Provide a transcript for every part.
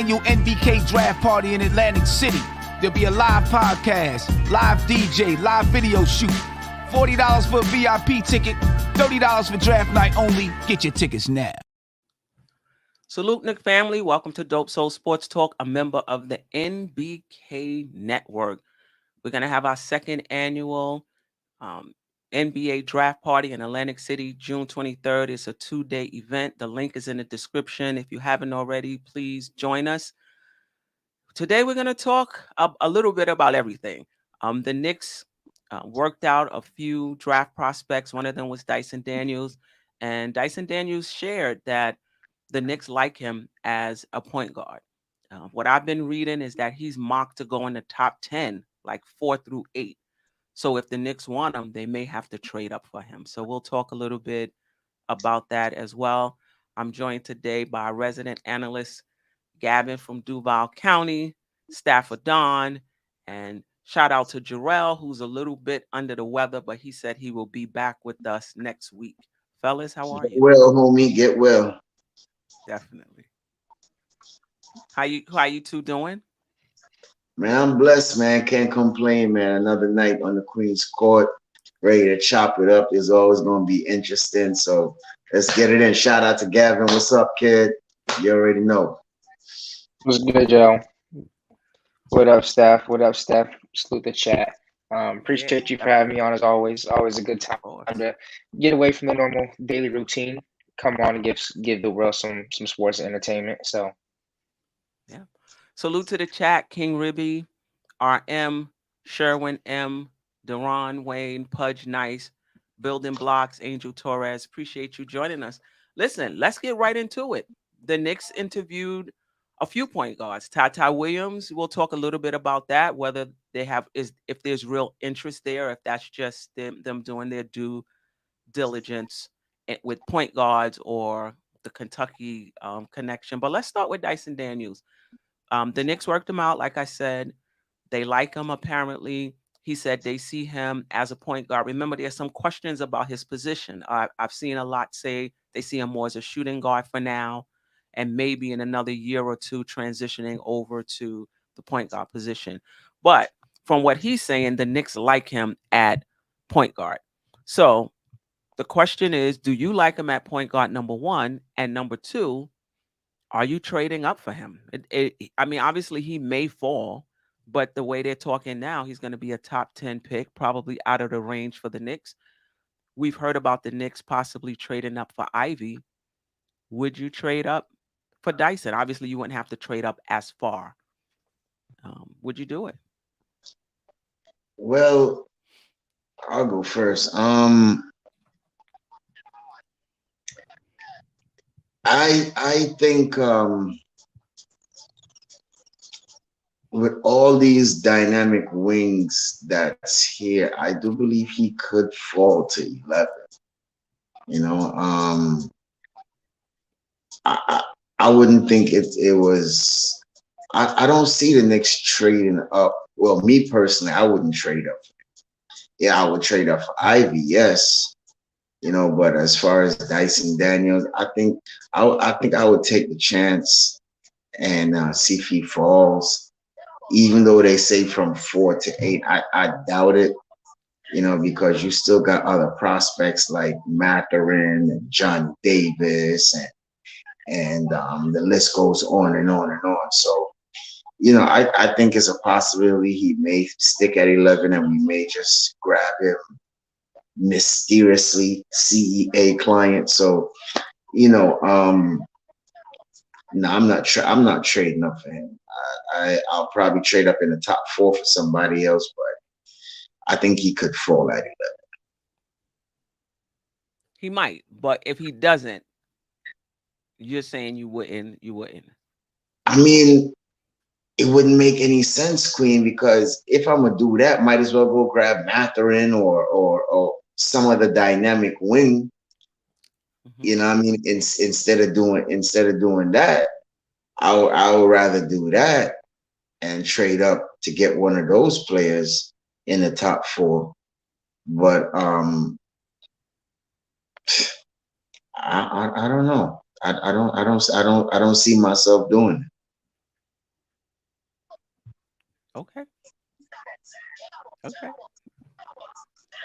annual NBK draft party in Atlantic City. There'll be a live podcast, live DJ, live video shoot. $40 for a VIP ticket, $30 for draft night only. Get your tickets now. Salute, Knick family. Welcome to Dope Soul Sports Talk, a member of the NBK Network. We're going to have our second annual NBA draft party in Atlantic City, June 23rd. It's a 2-day event. The link is in the description. If you haven't already, please join us. Today, we're going to talk a little bit about everything. The Knicks worked out a few draft prospects. One of them was Dyson Daniels. And Dyson Daniels shared that the Knicks like him as a point guard. What I've been reading is that he's mocked to go in the top 10, like 4 through 8. So if the Knicks want him, they may have to trade up for him. So we'll talk a little bit about that as well. I'm joined today by resident analyst Gavin from Duval County, Stafford Don, and shout out to Jarrell, who's a little bit under the weather, but he said he will be back with us next week. Fellas, how are you? Get well, homie. Get well. Definitely. How you two doing? Man, I'm blessed, man. Can't complain, man. Another night on the Queen's Court. Ready to chop it up. It's always going to be interesting. So let's get it in. Shout out to Gavin. What's up, kid? You already know. What's good, Joe? What up, Steph? What up, Steph? Salute the chat. Appreciate you for having me on as always. Always a good time to get away from the normal daily routine. Come on and give the world some sports entertainment. So yeah. Salute to the chat, King Ribby, RM, Sherwin M, Deron Wayne, Pudge Nice, Building Blocks, Angel Torres. Appreciate you joining us. Listen, let's get right into it. The Knicks interviewed a few point guards. Ty Williams, we'll talk a little bit about that, whether they have if there's real interest there, if that's just them doing their due diligence with point guards or the Kentucky connection. But let's start with Dyson Daniels. The Knicks worked him out, like I said. They like him, apparently. He said they see him as a point guard. Remember, there's some questions about his position. I've seen a lot say they see him more as a shooting guard for now, and maybe in another year or two transitioning over to the point guard position. But from what he's saying, the Knicks like him at point guard. So the question is, do you like him at point guard, number one? And number two, are you trading up for him? I mean, obviously he may fall, but the way they're talking now, he's going to be a top 10 pick, probably out of the range for the Knicks. We've heard about the Knicks possibly trading up for Ivy. Would you trade up for Dyson? Obviously, you wouldn't have to trade up as far. Would you do it? Well, I'll go first. I think with all these dynamic wings that's here, I do believe he could fall to 11. You know, I wouldn't think it was. I don't see the Knicks trading up. Well, me personally, I wouldn't trade up. Yeah, I would trade up for Ivy, yes. You know, but as far as Dyson Daniels, I think I would take the chance and see if he falls. Even though they say from 4 to 8, I doubt it. You know, because you still got other prospects like Mathurin and John Davis and the list goes on and on and on. So, you know, I think it's a possibility he may stick at 11 and we may just grab him mysteriously, CEA client. So, you know, no, I'm not trading up for him. I'll probably trade up in the top 4 for somebody else, but I think he could fall at 11. He might, but if he doesn't, you're saying you wouldn't. I mean, it wouldn't make any sense, Queen, because if I'm gonna do that, might as well go grab Mathurin or some other dynamic wing. Mm-hmm. You know what I mean? Instead of doing that, I would rather do that and trade up to get one of those players in the top 4. But I don't know. I don't see myself doing it. Okay. Okay.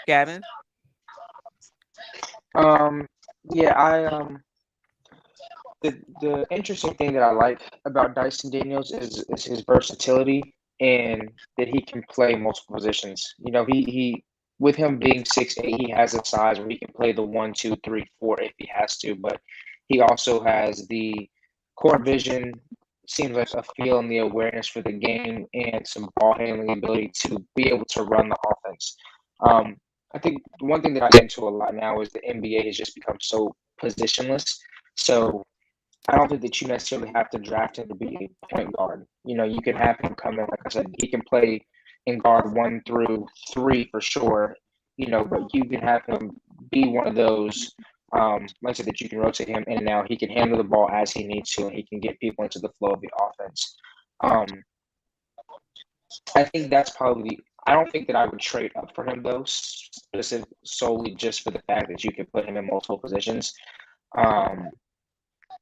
Gavin? Yeah, the interesting thing that I like about Dyson Daniels is his versatility and that he can play multiple positions. You know, he with him being 6'8", he has a size where he can play the 1, 2, 3, 4 if he has to, but he also has the core vision, seems like a feel and the awareness for the game and some ball handling ability to be able to run the offense. Um, I think one thing that I get into a lot now is the NBA has just become so positionless. So I don't think that you necessarily have to draft him to be a point guard. You know, you can have him come in, like I said, he can play in guard 1 through 3 for sure. You know, but you can have him be one of those, like I said, that you can rotate him in and out. He can handle the ball as he needs to, and he can get people into the flow of the offense. Um, I think that's probably. I don't think that I would trade up for him though, solely just for the fact that you can put him in multiple positions. Um,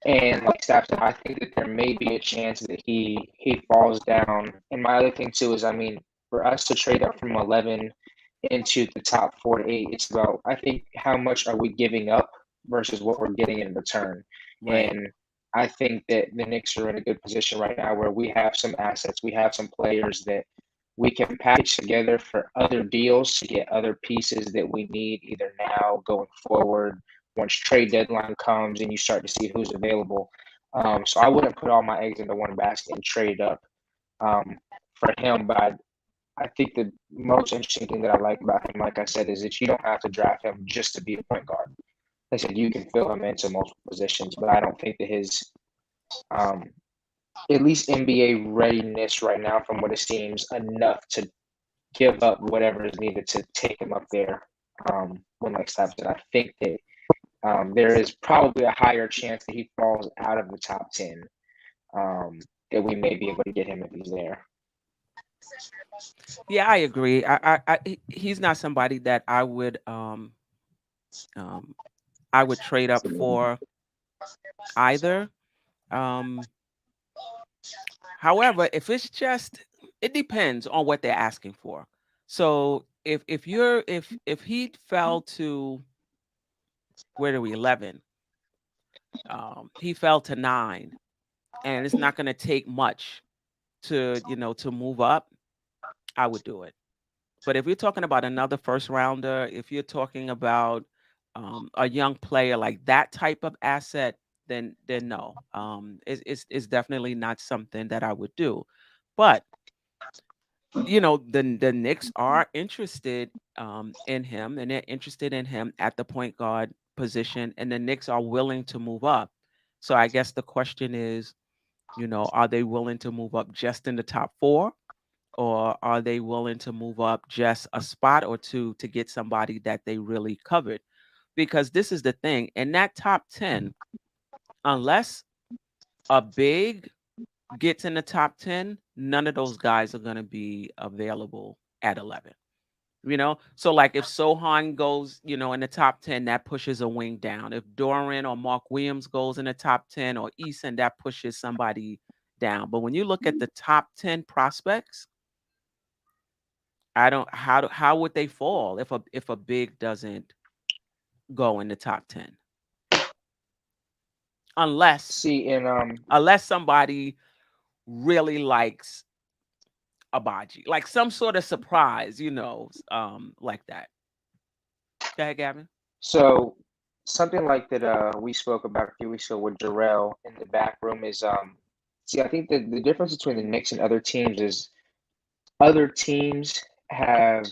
and like Staff said, I think that there may be a chance that he falls down. And my other thing too is, I mean, for us to trade up from 11 into the top 4 to 8, it's about, I think, how much are we giving up versus what we're getting in return. Right. And I think that the Knicks are in a good position right now where we have some assets, we have some players that we can package together for other deals to get other pieces that we need either now going forward once trade deadline comes and you start to see who's available. So I wouldn't put all my eggs into one basket and trade up for him. But I think the most interesting thing that I like about him, like I said, is that you don't have to draft him just to be a point guard. Like I said, you can fill him into multiple positions, but I don't think that his at least NBA readiness right now, from what it seems, enough to give up whatever is needed to take him up there when next happens. I think that there is probably a higher chance that he falls out of the top 10 that we may be able to get him if he's there. Yeah, I agree. He's not somebody that I would trade up for either. Um, However, if it's just, it depends on what they're asking for. So if he fell to, where are we, 11, he fell to 9, and it's not going to take much to move up, I would do it. But if you're talking about another first rounder, if you're talking about a young player like that type of asset, then no, it's definitely not something that I would do. But the Knicks are interested in him, and they're interested in him at the point guard position, and the Knicks are willing to move up. So I guess the question is, are they willing to move up just in the top 4? Or are they willing to move up just a spot or two to get somebody that they really covered? Because this is the thing, in that top 10, unless a big gets in the top 10, none of those guys are going to be available at 11. So like if Sohan goes, in the top 10, that pushes a wing down. If Doran or Mark Williams goes in the top 10, or Eason, that pushes somebody down. But when you look at the top 10 prospects, I don't how would they fall if a big doesn't go in the top 10? Unless somebody really likes Abaji, like some sort of surprise, like that. Go ahead, Gavin. So something like that we spoke about a few weeks ago with Jarrell in the back room is see, I think the difference between the Knicks and other teams is other teams have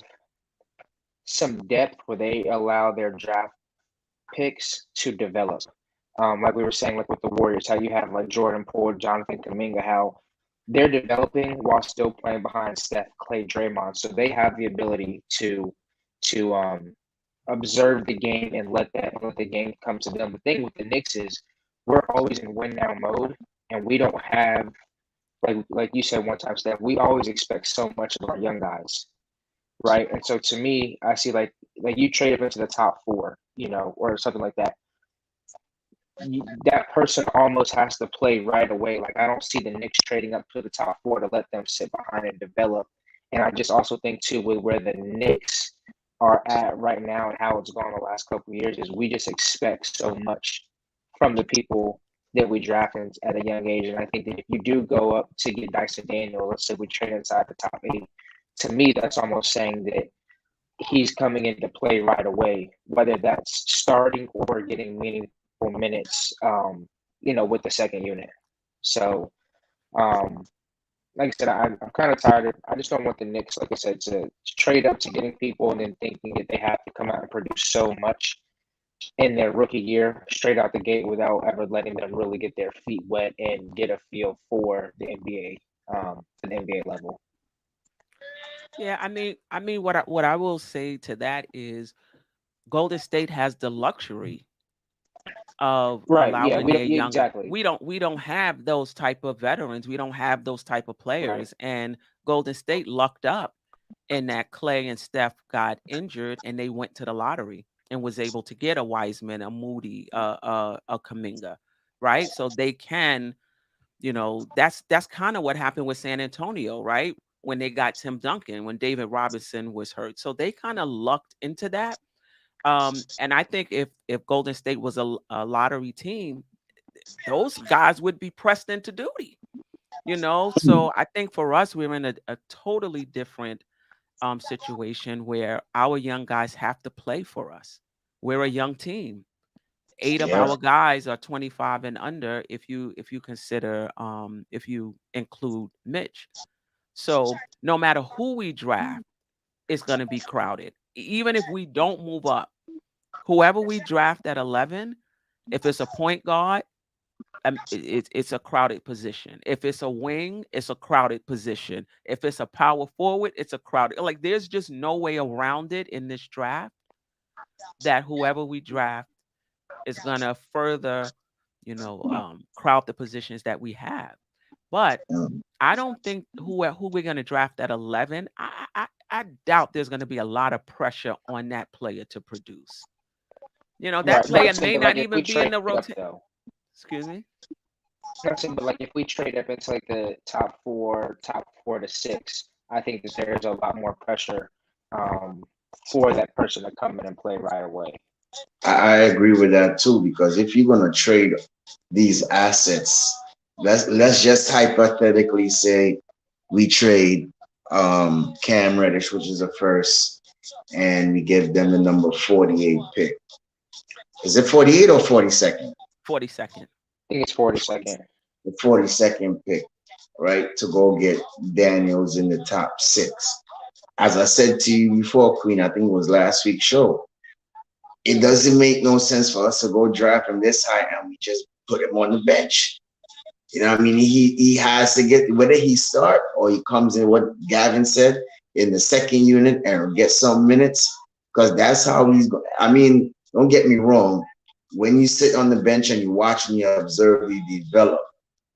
some depth where they allow their draft picks to develop. Like we were saying, like with the Warriors, how you have like Jordan Poole, Jonathan Kuminga, how they're developing while still playing behind Steph, Clay, Draymond. So they have the ability to observe the game and let the game come to them. The thing with the Knicks is we're always in win now mode, and we don't have like you said one time, Steph. We always expect so much of our young guys, right? And so to me, I see like you trade up into the top 4, or something like that. that person almost has to play right away. Like, I don't see the Knicks trading up to the top 4 to let them sit behind and develop. And I just also think too, with where the Knicks are at right now and how it's gone the last couple of years, is we just expect so much from the people that we draft at a young age. And I think that if you do go up to get Dyson Daniels, let's say we trade inside the top 8, to me, that's almost saying that he's coming into play right away, whether that's starting or getting meaningful minutes, with the second unit. So, like I said, I'm kind of tired of. I just don't want the Knicks, like I said, to trade up to getting people and then thinking that they have to come out and produce so much in their rookie year straight out the gate without ever letting them really get their feet wet and get a feel for the NBA level. Yeah, I mean, what I will say to that is Golden State has the luxury of Right. Yeah. allowing We their don't. Yeah, younger. exactly. We don't have those type of veterans. We don't have those type of Right. players. And Golden State lucked up in that Clay and Steph got injured, and they went to the lottery and was able to get a Wiseman, a Moody, a Kaminga, right? So they can, that's kind of what happened with San Antonio, right? When they got Tim Duncan, when David Robinson was hurt, so they kind of lucked into that. And I think if Golden State was a lottery team, those guys would be pressed into duty. So I think for us, we're in a totally different situation where our young guys have to play for us. We're a young team. 8 of Yeah. our guys are 25 and under if you consider if you include Mitch. So no matter who we draft, it's going to be crowded. Even if we don't move up, whoever we draft at 11, if it's a point guard, it's a crowded position. If it's a wing, it's a crowded position. If it's a power forward, it's a crowded. Like, there's just no way around it in this draft that whoever we draft is gonna further, crowd the positions that we have. But Mm. I don't think who we're gonna draft at 11. I doubt there's gonna be a lot of pressure on that player to produce. That Right. But I'm player saying, may but not like if we even be in trade the up rotation. though, Excuse me. I'm saying, but like if we trade up into like the top four to six, I think that there's a lot more pressure for that person to come in and play right away. I agree with that too, because if you're gonna trade these assets, let's just hypothetically say we trade Cam Reddish, which is a first, and we give them the number 48 pick. Is it 48 or 42nd? 42nd. I think it's 42nd. The 42nd pick, right? To go get Daniels in the top 6. As I said to you before, Queen, I think it was last week's show. It doesn't make no sense for us to go draft him this high and we just put him on the bench. You know what I mean? He has to get, whether he start or he comes in, what Gavin said, in the second unit and get some minutes, because that's how he's going. I mean, don't get me wrong. When you sit on the bench and you watch and you observe, he develop.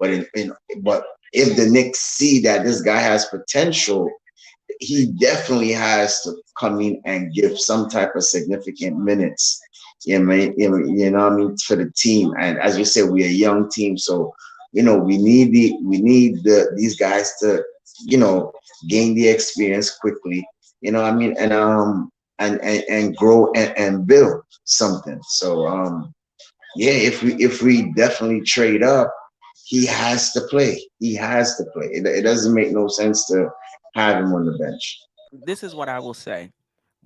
But if the Knicks see that this guy has potential, he definitely has to come in and give some type of significant minutes. You know what I mean, for the team. And as you said, we're a young team, so we need these guys to gain the experience quickly. You know what I mean, and grow and build something. So yeah, if we definitely trade up, he has to play. He has to play. It doesn't make no sense to have him on the bench. This is what I will say.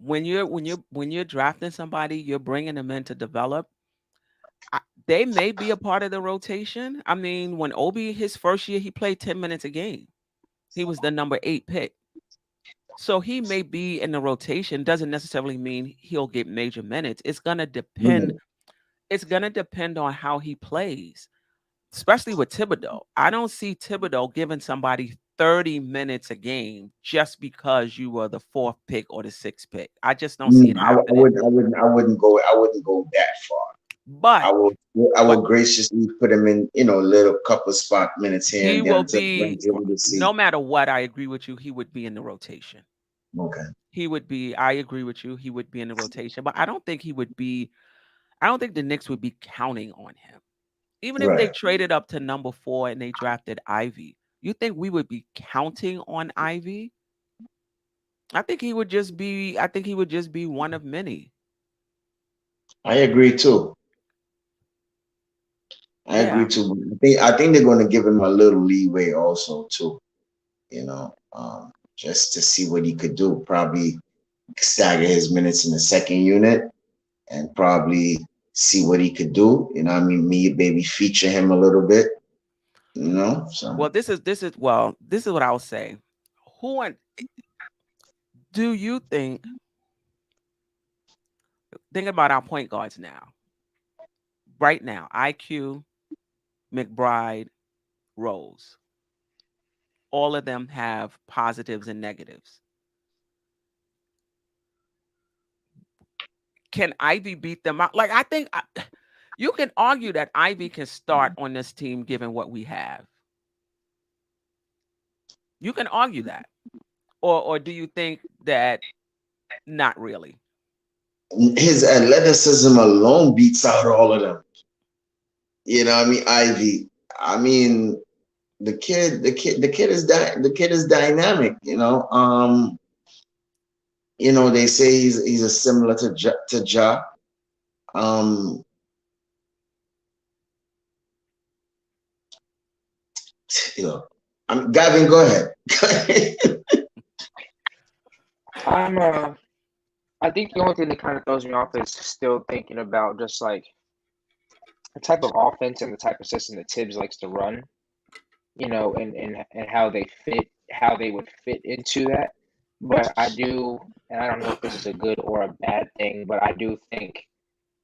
When you're drafting somebody, you're bringing them in to develop. They may be a part of the rotation. I mean, when Obi, his first year, he played 10 minutes a game. He was the number 8 pick. So he may be in the rotation. Doesn't necessarily mean he'll get major minutes. It's gonna depend. Mhm. It's gonna depend on how he plays, especially with Thibodeau. I don't see Thibodeau giving somebody 30 minutes a game just because you were the 4th pick or the 6th pick. I just don't see it I happening. wouldn't go that far. But I but would graciously put him in, little couple spot minutes here he and there will until be, he's able to see. no matter what, I agree with you, he would be in the rotation. Okay. I agree with you, he would be in the rotation, but I don't think he would be. I don't think the Knicks would be counting on him. Even if they Right. traded up to number 4 and they drafted Ivy, you think we would be counting on Ivy? I think he would just be. I think he would just be one of many. I agree too. I Yeah. agree too. I think they're going to give him a little leeway also too. You know, just to see what he could do. Probably stagger his minutes in the second unit and probably see what he could do. You know, what I mean, maybe feature him a little bit. You know, so Well, this is what I'll say. Do you think about our point guards now? Right now, IQ, McBride, Rose. All of them have positives and negatives. Can Ivy beat them out? Like, I think you can argue that Ivy can start on this team given what we have. You can argue that. Or do you think that not really? his athleticism alone beats out all of them. You know, what I mean, Ivy. I mean, the kid is dynamic. They say he's a similar to Ja. Um, you know, Gavin, go ahead. I think the only thing that kind of throws me off is still thinking about just like the type of offense and the type of system that Tibbs likes to run, and how they would fit into that. But I do, and I don't know if this is a good or a bad thing, but I do think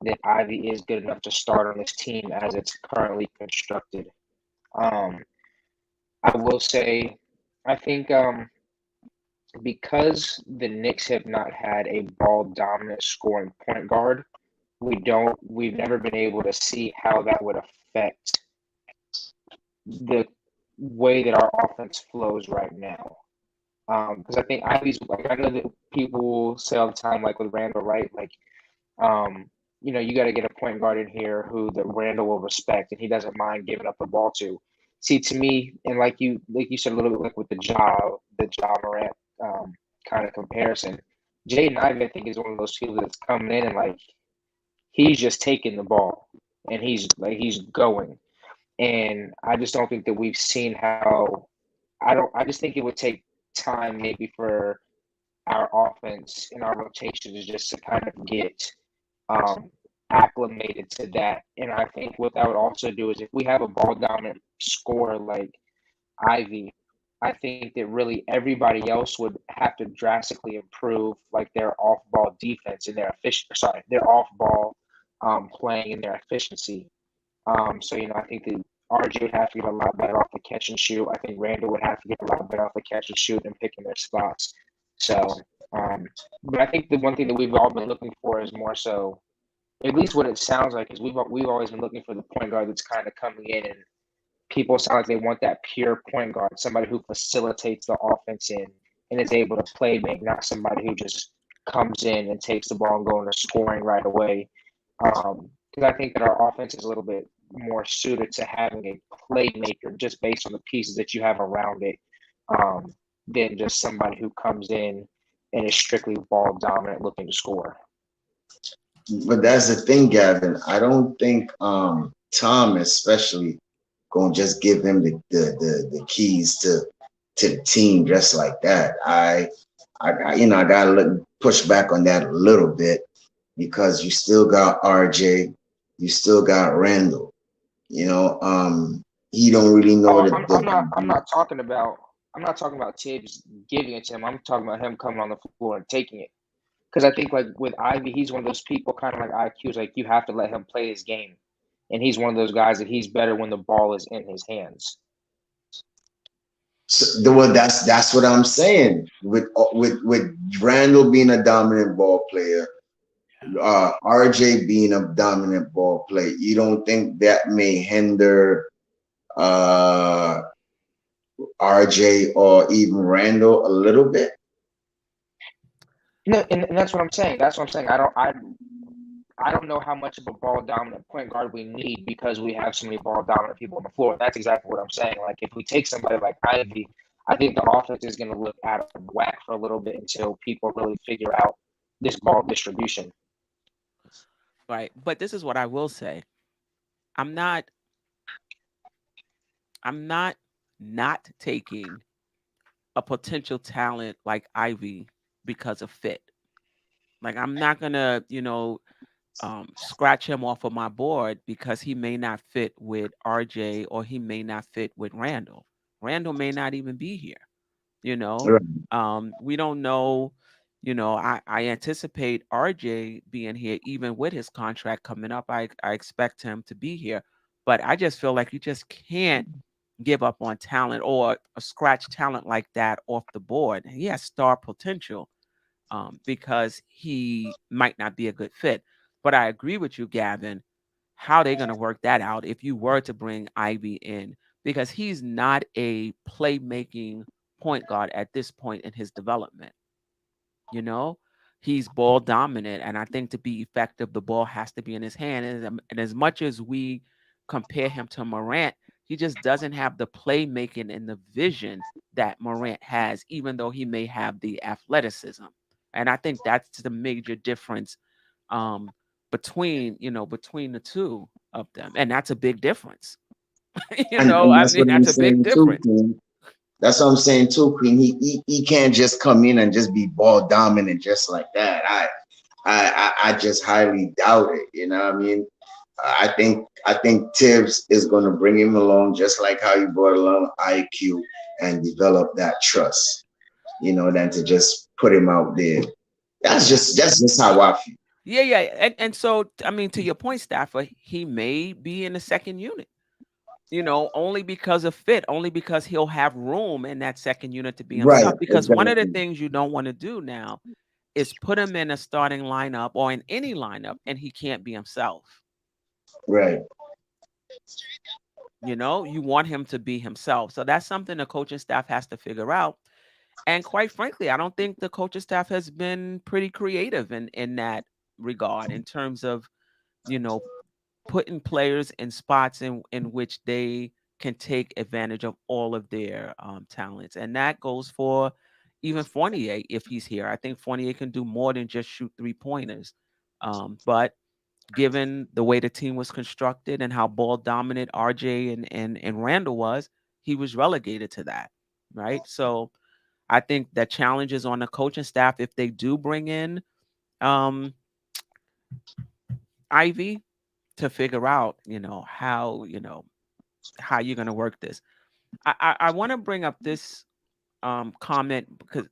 that Ivy is good enough to start on this team as it's currently constructed. I will say, I think because the Knicks have not had a ball dominant scoring point guard, we've never been able to see how that would affect the way that our offense flows right now. Because I think Ivy's like, I know that people say all the time, like with Randle, right? Like, you got to get a point guard in here who the Randle will respect, and he doesn't mind giving up the ball to. See, to me, and like you said a little bit, like with the Ja Morant kind of comparison, Jaden Ivey, I think, is one of those people that's coming in and like he's just taking the ball and he's going, and I just don't think that we've seen how. I just think it would take time maybe for our offense and our rotations just to kind of get acclimated to that. And I think what that would also do is if we have a ball dominant scorer like Ivy, I think that really everybody else would have to drastically improve like their off ball defense and their off ball playing and their efficiency. So I think that RJ would have to get a lot better off the catch and shoot. I think Randall would have to get a lot better off the catch and shoot and picking their spots. So, but I think the one thing that we've all been looking for is more so, at least what it sounds like, is we've always been looking for the point guard that's kind of coming in, and people sound like they want that pure point guard, somebody who facilitates the offense and is able to play make, not somebody who just comes in and takes the ball and goes into scoring right away. Because I think that our offense is a little bit more suited to having a playmaker just based on the pieces that you have around it, than just somebody who comes in and is strictly ball dominant looking to score. But that's the thing, Gavin. I don't think Tom especially gonna just give him the keys to the team just like that. I gotta push back on that a little bit because you still got RJ, you still got Randall. He don't really know I'm not talking about Tibbs giving it to him. I'm talking about him coming on the floor and taking it. Because I think like with Ivy, he's one of those people kind of like IQ's, like you have to let him play his game. And he's one of those guys that he's better when the ball is in his hands. Well, that's what I'm saying. With Randall being a dominant ball player, RJ being a dominant ball player, you don't think that may hinder RJ or even Randall a little bit? No, and that's what I'm saying. That's what I'm saying. I don't know how much of a ball dominant point guard we need because we have so many ball dominant people on the floor. That's exactly what I'm saying. Like if we take somebody like Ivy, I think the offense is going to look out of whack for a little bit until people really figure out this ball distribution. Right. But this is what I will say. I'm not not taking a potential talent like Ivy because of fit. Like I'm not gonna, scratch him off of my board because he may not fit with RJ or he may not fit with Randle. Randle may not even be here. You know, Right. we don't know. I anticipate RJ being here even with his contract coming up. I expect him to be here, but I just feel like you just can't give up on talent or a scratch talent like that off the board. He has star potential, because he might not be a good fit. But I agree with you, Gavin. How they going to work that out if you were to bring Ivy in, because he's not a playmaking point guard at this point in his development. You know, he's ball dominant, and I think to be effective, the ball has to be in his hand. And as much as we compare him to Morant, he just doesn't have the playmaking and the vision that Morant has, even though he may have the athleticism. And I think that's the major difference, um, between the two of them, and that's a big difference. And I that's mean, what I'm that's a big saying too, difference. Queen. That's what I'm saying too, Queen. He can't just come in and just be ball dominant just like that. I just highly doubt it. You know what I mean? I think Tibbs is going to bring him along just like how you brought along IQ and develop that trust. Than to just put him out there. Yeah. That's just how I feel. Yeah. And so, I mean, to your point, Stafford, he may be in the second unit, only because of fit, only because he'll have room in that second unit to be Right, himself. Because one of the exactly. things you don't want to do now is put him in a starting lineup or in any lineup and he can't be himself. Right. You want him to be himself. So that's something the coaching staff has to figure out. And quite frankly, I don't think the coaching staff has been pretty creative in that regard in terms of, you know, putting players in spots in which they can take advantage of all of their talents. And that goes for even Fournier if he's here. I think Fournier can do more than just shoot 3-pointers. But given the way the team was constructed and how ball dominant RJ and Randall was, he was relegated to that. Right. So I think the challenge is on the coaching staff if they do bring in um, Ivy to figure out, how you're going to work this. I want to bring up this comment because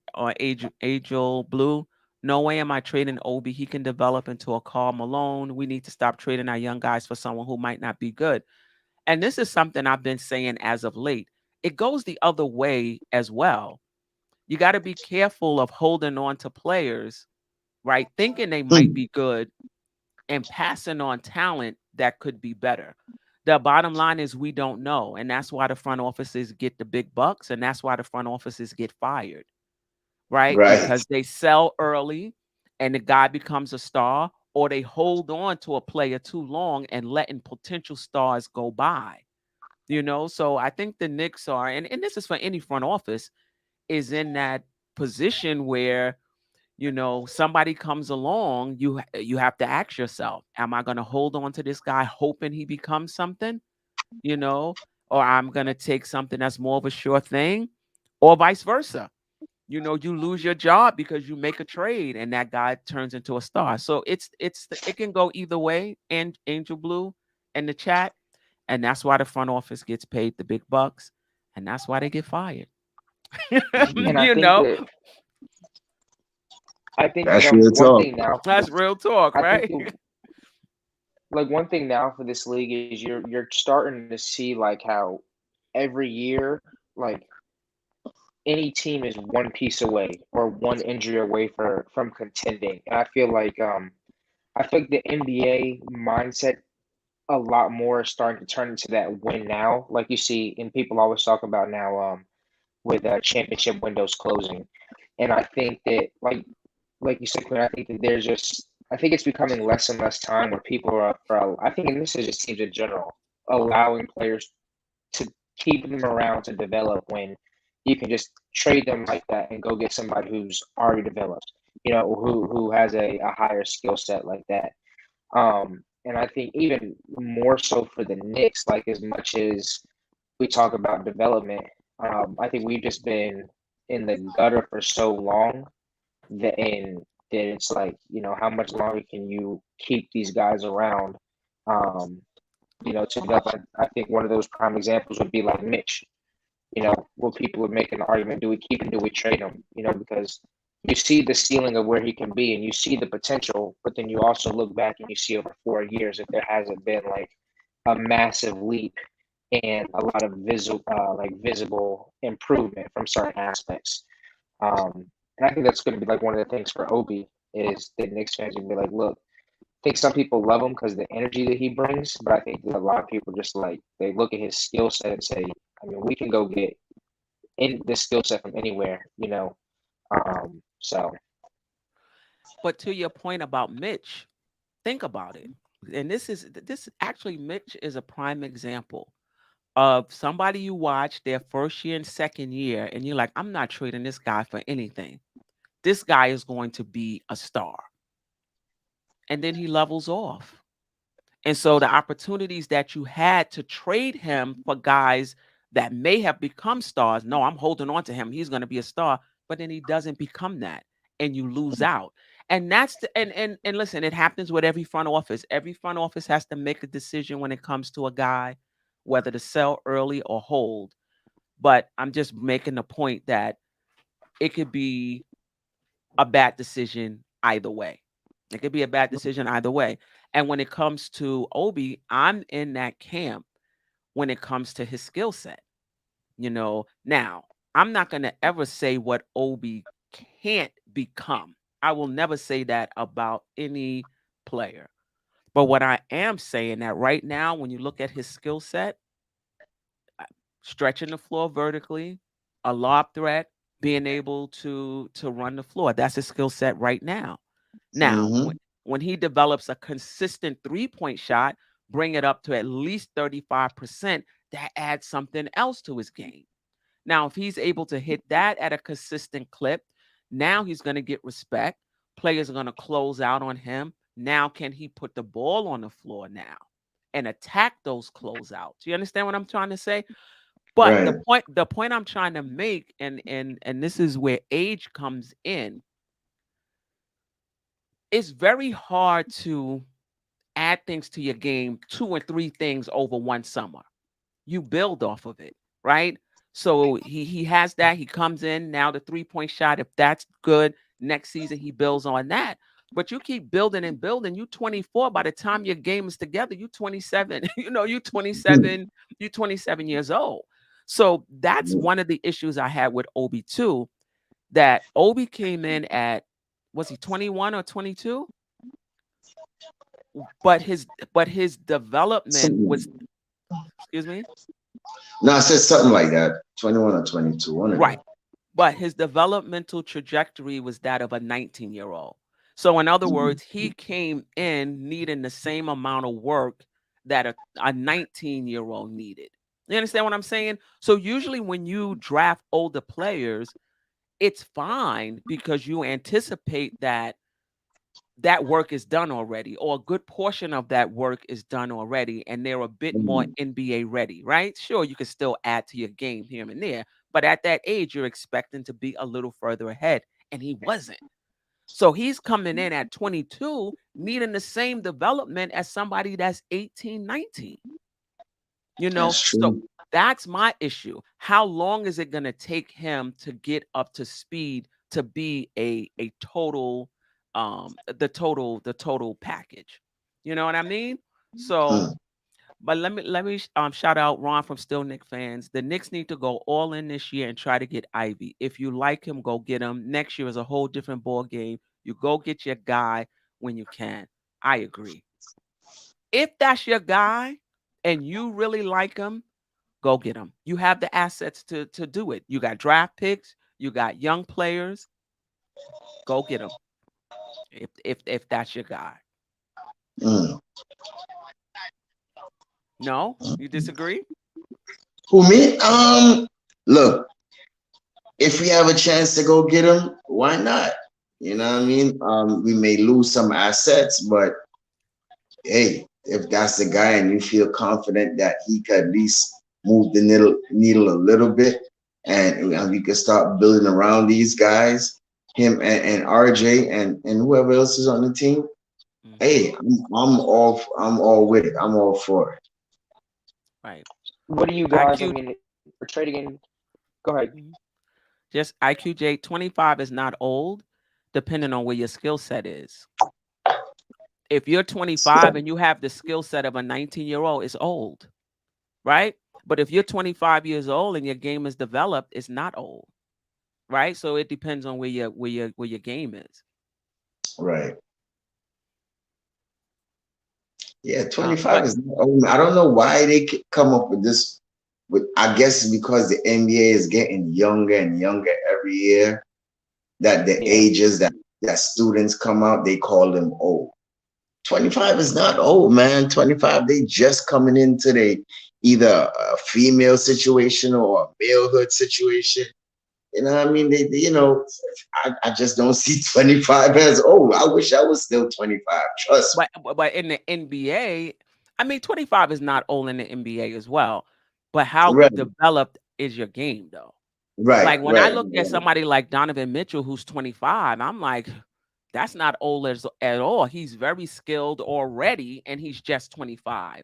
Angel Blue. No way am I trading Obi. He can develop into a Karl Malone. We need to stop trading our young guys for someone who might not be good. And this is something I've been saying as of late. It goes the other way as well. You got to be careful of holding on to players, right? Thinking they might Hmm. be good and passing on talent that could be better. The bottom line is we don't know. And that's why the front offices get the big bucks. And that's why the front offices get fired, right? Right. Because they sell early and the guy becomes a star, or they hold on to a player too long and letting potential stars go by. So I think the Knicks are, and this is for any front office, is in that position where somebody comes along, you have to ask yourself, am I going to hold on to this guy hoping he becomes something, you know, or I'm going to take something that's more of a sure thing, or vice versa. You lose your job because you make a trade and that guy turns into a star. So it can go either way. And Angel Blue in the chat, and that's why the front office gets paid the big bucks, and that's why they get fired. And I you think know, that I think That's real one talk. thing now, that's real talk, I think right? the, like one thing now for this league is you're starting to see like how every year like any team is one piece away or one injury away from contending. And I feel like the NBA mindset a lot more is starting to turn into that win now, like you see, and people always talk about now with championship windows closing. And I think that like you said, Quinn, I think that there's just I think it's becoming less and less time where people are I think, and this is just teams in general, allowing players to keep them around to develop when you can just trade them like that and go get somebody who's already developed, who has a higher skill set like that. And I think even more so for the Knicks, like as much as we talk about development, I think we've just been in the gutter for so long that it's like, how much longer can you keep these guys around? To develop. I think one of those prime examples would be like Mitch. Where people would make an argument: do we keep him? Do we trade him? Because you see the ceiling of where he can be, and you see the potential, but then you also look back and you see over 4 years if there hasn't been like a massive leap and a lot of visible improvement from certain aspects. And I think that's going to be like one of the things for Obi is that Knicks fans are going to be like, look, I think some people love him because of the energy that he brings, but I think that a lot of people just like they look at his skill set and say, I mean, we can go get in this skill set from anywhere. So. But to your point about Mitch, think about it. And this actually, Mitch is a prime example of somebody you watch their first year and second year, and you're like, I'm not trading this guy for anything. This guy is going to be a star. And then he levels off. And so the opportunities that you had to trade him for guys that may have become stars, no, I'm holding on to him. He's going to be a star, but then he doesn't become that, and you lose out. And that's and listen, it happens with every front office. Every front office has to make a decision when it comes to a guy, whether to sell early or hold. But I'm just making the point that it could be a bad decision either way. It could be a bad decision either way. And when it comes to Obi, I'm in that camp when it comes to his skill set. Now, I'm not going to ever say what Obi can't become. I will never say that about any player. But what I am saying that right now, when you look at his skill set, stretching the floor vertically, a lob threat, being able to run the floor, that's his skill set right now. Now, when he develops a consistent three-point shot, bring it up to at least 35%, that adds something else to his game. Now, if he's able to hit that at a consistent clip, now he's going to get respect. Players are going to close out on him. Now, can he put the ball on the floor now and attack those closeouts? You understand what I'm trying to say? But the point I'm trying to make, and this is where age comes in, it's very hard to add things to your game, 2 or 3 things over one summer. You build off of it, right? So he has that. He comes in now, the 3-point shot. If that's good, next season he builds on that. But you keep building and building. You 24. By the time your game is together, you 27. You 27. You 27 years old. So that's one of the issues I had with Obi too. That Obi came in at, was he 21 or 22? But his development was, excuse me? No, I said something like that. 21 or 22. Right. But his developmental trajectory was that of a 19-year-old. So in other words, he came in needing the same amount of work that a 19-year-old needed. You understand what I'm saying? So usually when you draft older players, it's fine because you anticipate that work is done already, or a good portion of that work is done already, and they're a bit more NBA ready, right? Sure, you can still add to your game here and there, but at that age, you're expecting to be a little further ahead, and he wasn't. So he's coming in at 22, needing the same development as somebody that's 18, 19. So that's my issue. How long is it going to take him to get up to speed to be a total the total package? You know what I mean? So but let me shout out Ron from Still Knick Fans. The Knicks need to go all in this year and try to get Ivy. If you like him, go get him. Next year is a whole different ball game. You go get your guy when you can. I agree. If that's your guy and you really like him, go get him. You have the assets to do it. You got draft picks. You got young players. Go get them. If that's your guy. Mm. No, you disagree? Who, me? Look, if we have a chance to go get him, why not? You know what I mean? We may lose some assets, but hey, if that's the guy and you feel confident that he could at least move the needle a little bit, and we could start building around these guys, him and RJ and whoever else is on the team. Mhm. Hey, I'm all with it. I'm all for it. Right. What do you guys? I IQ. mean, for trading in. Go ahead. Just IQJ 25 is not old, depending on where your skill set is. If you're 25 and you have the skill set of a 19-year-old, it's old, right? But if you're 25 years old and your game is developed, it's not old, right? So it depends on where your game is. Right. Yeah, But 25 is not old. I don't know why they come up with this. I guess it's because the NBA is getting younger and younger every year. That the Yeah. ages that students come out, they call them old. 25 is not old, man. 25, they just coming into either a female situation or a malehood situation. You know what I mean? I just don't see 25 as old. I wish I was still 25. Trust me. but in the NBA, I mean 25 is not old in the NBA as well. But how Right, developed is your game though? right, Like when I right, look at somebody like Donovan Mitchell who's 25, I'm like, that's not old at all. He's very skilled already, and he's just 25.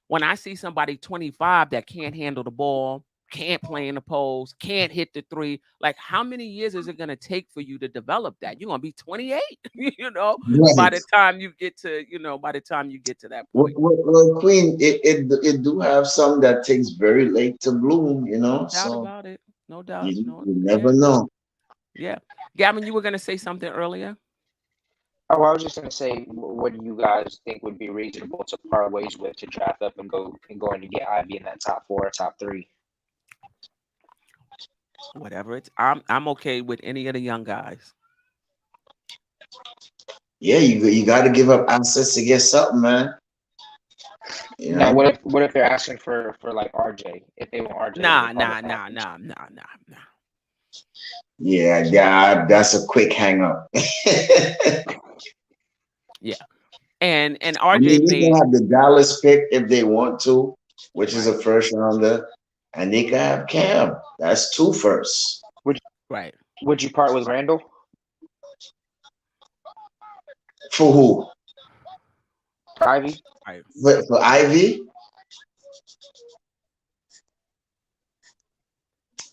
When I see somebody 25 that can't handle the ball, can't play in the post, can't hit the three, like how many years is it going to take for you to develop that? You're going to be 28, by right. the time you get to, by the time you get to that Well, point. Queen, it do have some that takes very late to bloom, No doubt so about it. No doubt. you, No, you yeah. never know. Yeah. Gavin, you were going to say something earlier? Oh, I was just gonna say, what do you guys think would be reasonable to part ways with to draft up and go in to get Ivy in that top 4, top 3? Whatever it's, I'm okay with any of the young guys. Yeah, you got to give up assets to get something, man. You Now, know? what if they're asking for like RJ? If they want RJ, Nah. as a package? Yeah, that's a quick hang up. Yeah. And I RJ mean, they made can have the Dallas pick if they want to, which is a right. first rounder, and they can have Cam. That's 2 firsts. Right. Would you part with Randle? For who? For Ivy? Right. For Ivy?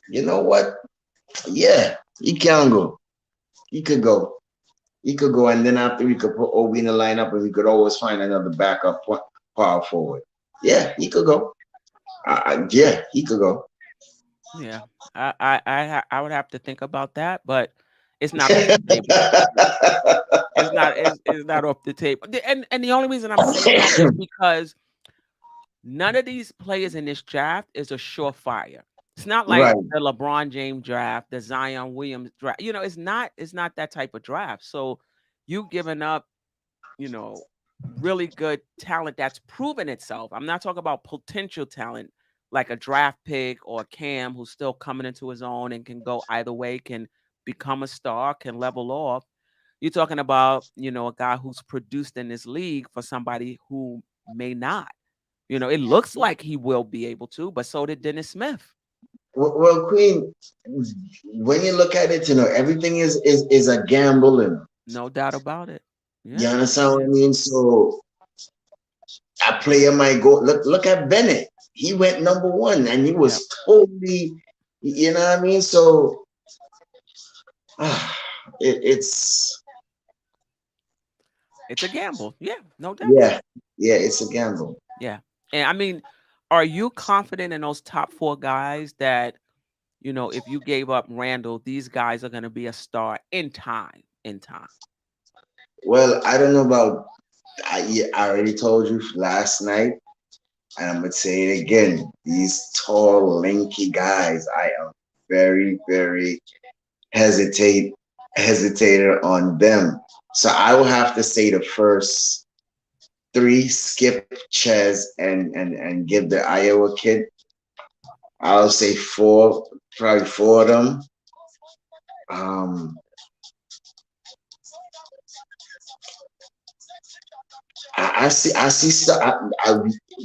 You know what? Yeah, he can go. He could go. He could go, and then after we could put Obi in the lineup, and we could always find another backup power forward. Yeah, he could go. Yeah, he could go. Yeah. I would have to think about that, but it's not off the table. It's not off the table. And the only reason I'm saying that is because none of these players in this draft is a surefire. It's not like Right. the LeBron James draft, the Zion Williams draft. It's not that type of draft. So you giving up, really good talent that's proven itself. I'm not talking about potential talent like a draft pick or a Cam who's still coming into his own and can go either way, can become a star, can level off. You're talking about, a guy who's produced in this league for somebody who may not. It looks like he will be able to, but so did Dennis Smith. Well, Queen, when you look at it, everything is a gamble, and No doubt about it. you Yeah. understand what I mean? So a player might go. Look at Bennett. He went number 1, and he was totally, you know what I mean? So it's a gamble. Yeah, no doubt. Yeah, it's a gamble. Yeah. And I mean, are you confident in those top 4 guys that, if you gave up Randle, these guys are going to be a star in time? Well, I don't know about. I already told you last night, and I'm gonna say it again. These tall, lanky guys, I am very, very hesitated on them. So I will have to say the first three, skip Ches and give the Iowa kid. I'll say four, probably four of them.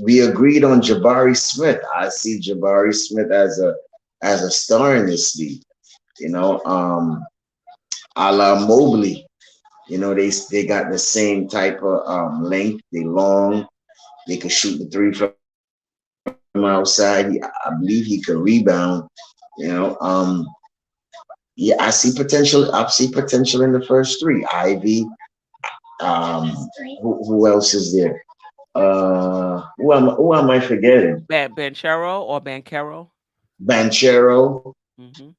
We agreed on Jabari Smith. I see Jabari Smith as a star in this league. You know, a la Mobley. You know, they got the same type of length. They long. They can shoot the three from outside. I believe he could rebound. You know, yeah, I see potential. I see potential in the first three. Ivy. Who else is there? Who am I forgetting? Banchero or Banchero? Banchero. Mm-hmm.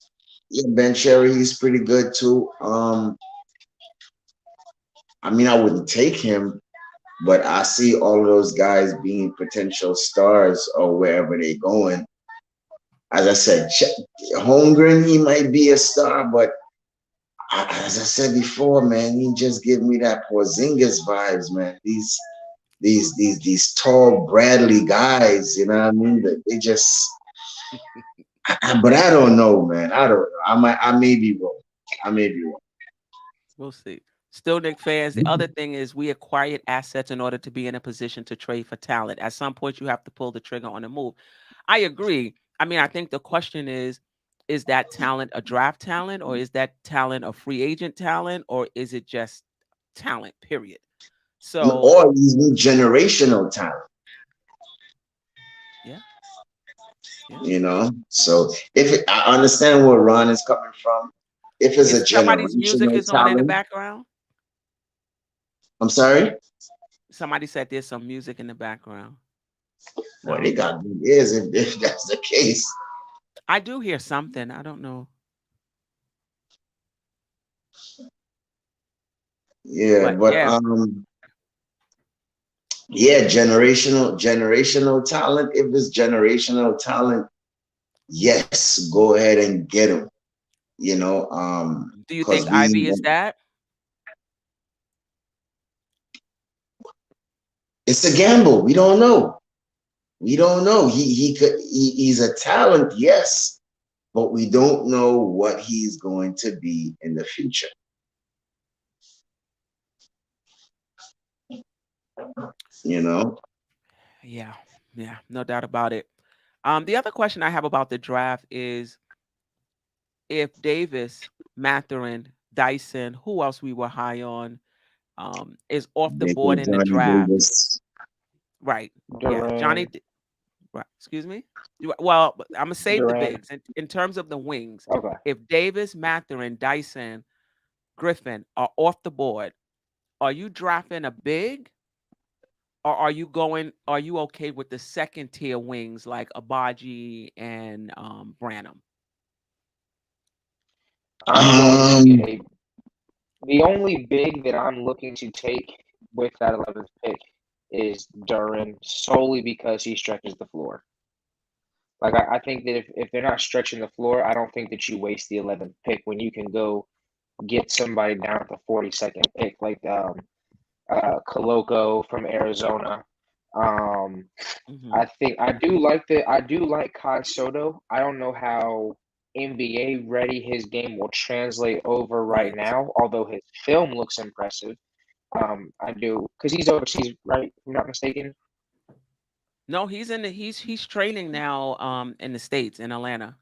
Yeah, Banchero, he's pretty good too. I mean, I wouldn't take him, but I see all of those guys being potential stars or wherever they're going. As I said, Holmgren, he might be a star, but as I said before, man, he just give me that Porzingis vibes, man. These tall Bradley guys, you know what I mean? They just, but I don't know, man. I don't know. I may be wrong. I may be wrong. We'll see. Still, Knick fans, the other thing is we acquired assets in order to be in a position to trade for talent. At some point, you have to pull the trigger on a move. I agree. I mean, I think the question is that talent a draft talent, or is that talent a free agent talent, or is it just talent, period? So, or even generational talent. Yeah. You know, so I understand where Ron is coming from. If it's a somebody's music generational is on in the talent, background. I'm sorry. Somebody said there's some music in the background. Well, they got good ears if that's the case. I do hear something. I don't know. Yeah, but yeah, generational talent. If it's generational talent, yes, go ahead and get him. You know, do you think Ivy is that? It's a gamble. We don't know. We don't know. He's a talent, yes, but we don't know what he's going to be in the future. You know? Yeah, no doubt about it. The other question I have about the draft is if Davis, Mathurin, Dyson, who else we were high on, is off the board in the draft. Right. Durant. Yeah. Johnny. Right. Excuse me. Well, I'm gonna save the bigs in terms of the wings. Okay. If Davis, Mathurin, Dyson, Griffin are off the board, are you drafting a big? Or are you okay with the second tier wings like Abaji and Branham? I'm going to get the only big that I'm looking to take with that 11th pick is Duran, solely because he stretches the floor. Like I think that if they're not stretching the floor, I don't think that you waste the 11th pick when you can go get somebody down at the 42nd pick, like Coloco from Arizona. I think I do like Kai Soto. I don't know how NBA ready his game will translate over right now, although his film looks impressive. I do because he's overseas, right? If I'm not mistaken. No, he's training now in the States, in Atlanta.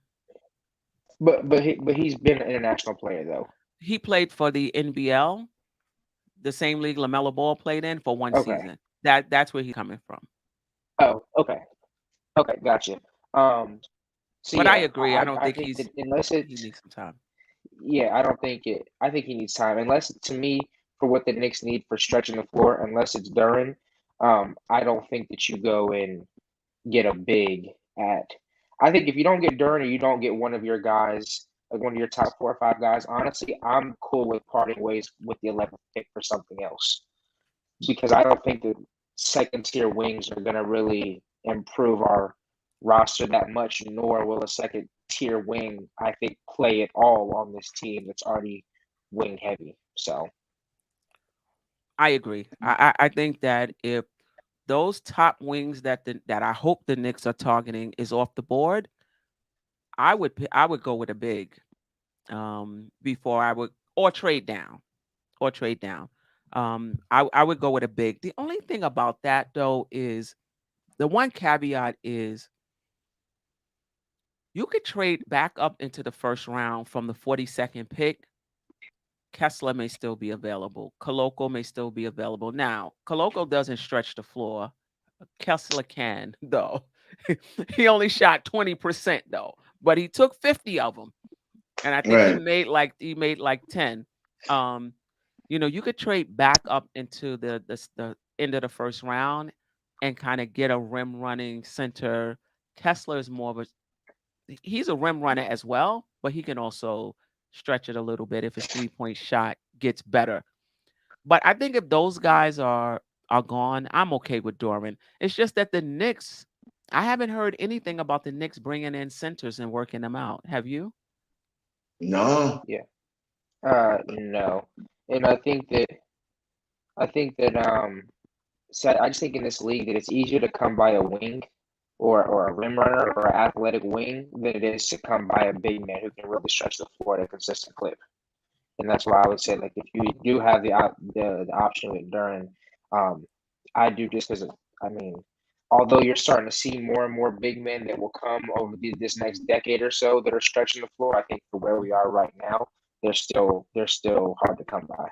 But he's been an international player though. He played for the NBL, the same league LaMelo Ball played in for one season. That's where he's coming from. Oh, okay. Okay, gotcha. So but yeah, I agree. I don't think he needs some time. Yeah, I think he needs time. Unless, to me, for what the Knicks need for stretching the floor, unless it's Duran, I don't think that you go and get a big at. I think if you don't get Duran or you don't get one of your guys, like one of your top 4 or 5 guys, honestly, I'm cool with parting ways with the 11th pick for something else. Because I don't think the second tier wings are going to really improve our roster that much, nor will a second tier wing, I think, play at all on this team that's already wing heavy. So, I agree. I think that if those top wings that I hope the Knicks are targeting is off the board, I would go with a big before I would or trade down or trade down. I would go with a big. The only thing about that though is the one caveat is you could trade back up into the first round from the 42nd pick. Kessler may still be available. Koloko may still be available. Now, Koloko doesn't stretch the floor. Kessler can, though. He only shot 20% though, but he took 50 of them. And I think Right. he made like 10. You could trade back up into the end of the first round and kind of get a rim running center. Kessler is more of he's a rim runner as well, but he can also stretch it a little bit if his 3-point shot gets better. But I think if those guys are gone, I'm okay with Doran. It's just that the Knicks, I haven't heard anything about the Knicks bringing in centers and working them out. Have you? No. Yeah. No. And I think that so I just think in this league that it's easier to come by a wing or a rim runner or an athletic wing than it is to come by a big man who can really stretch the floor at a consistent clip. And that's why I would say, like, if you do have the option with Duran, um, I do just because I mean, although you're starting to see more and more big men that will come over this next decade or so that are stretching the floor, I think for where we are right now, they're still hard to come by.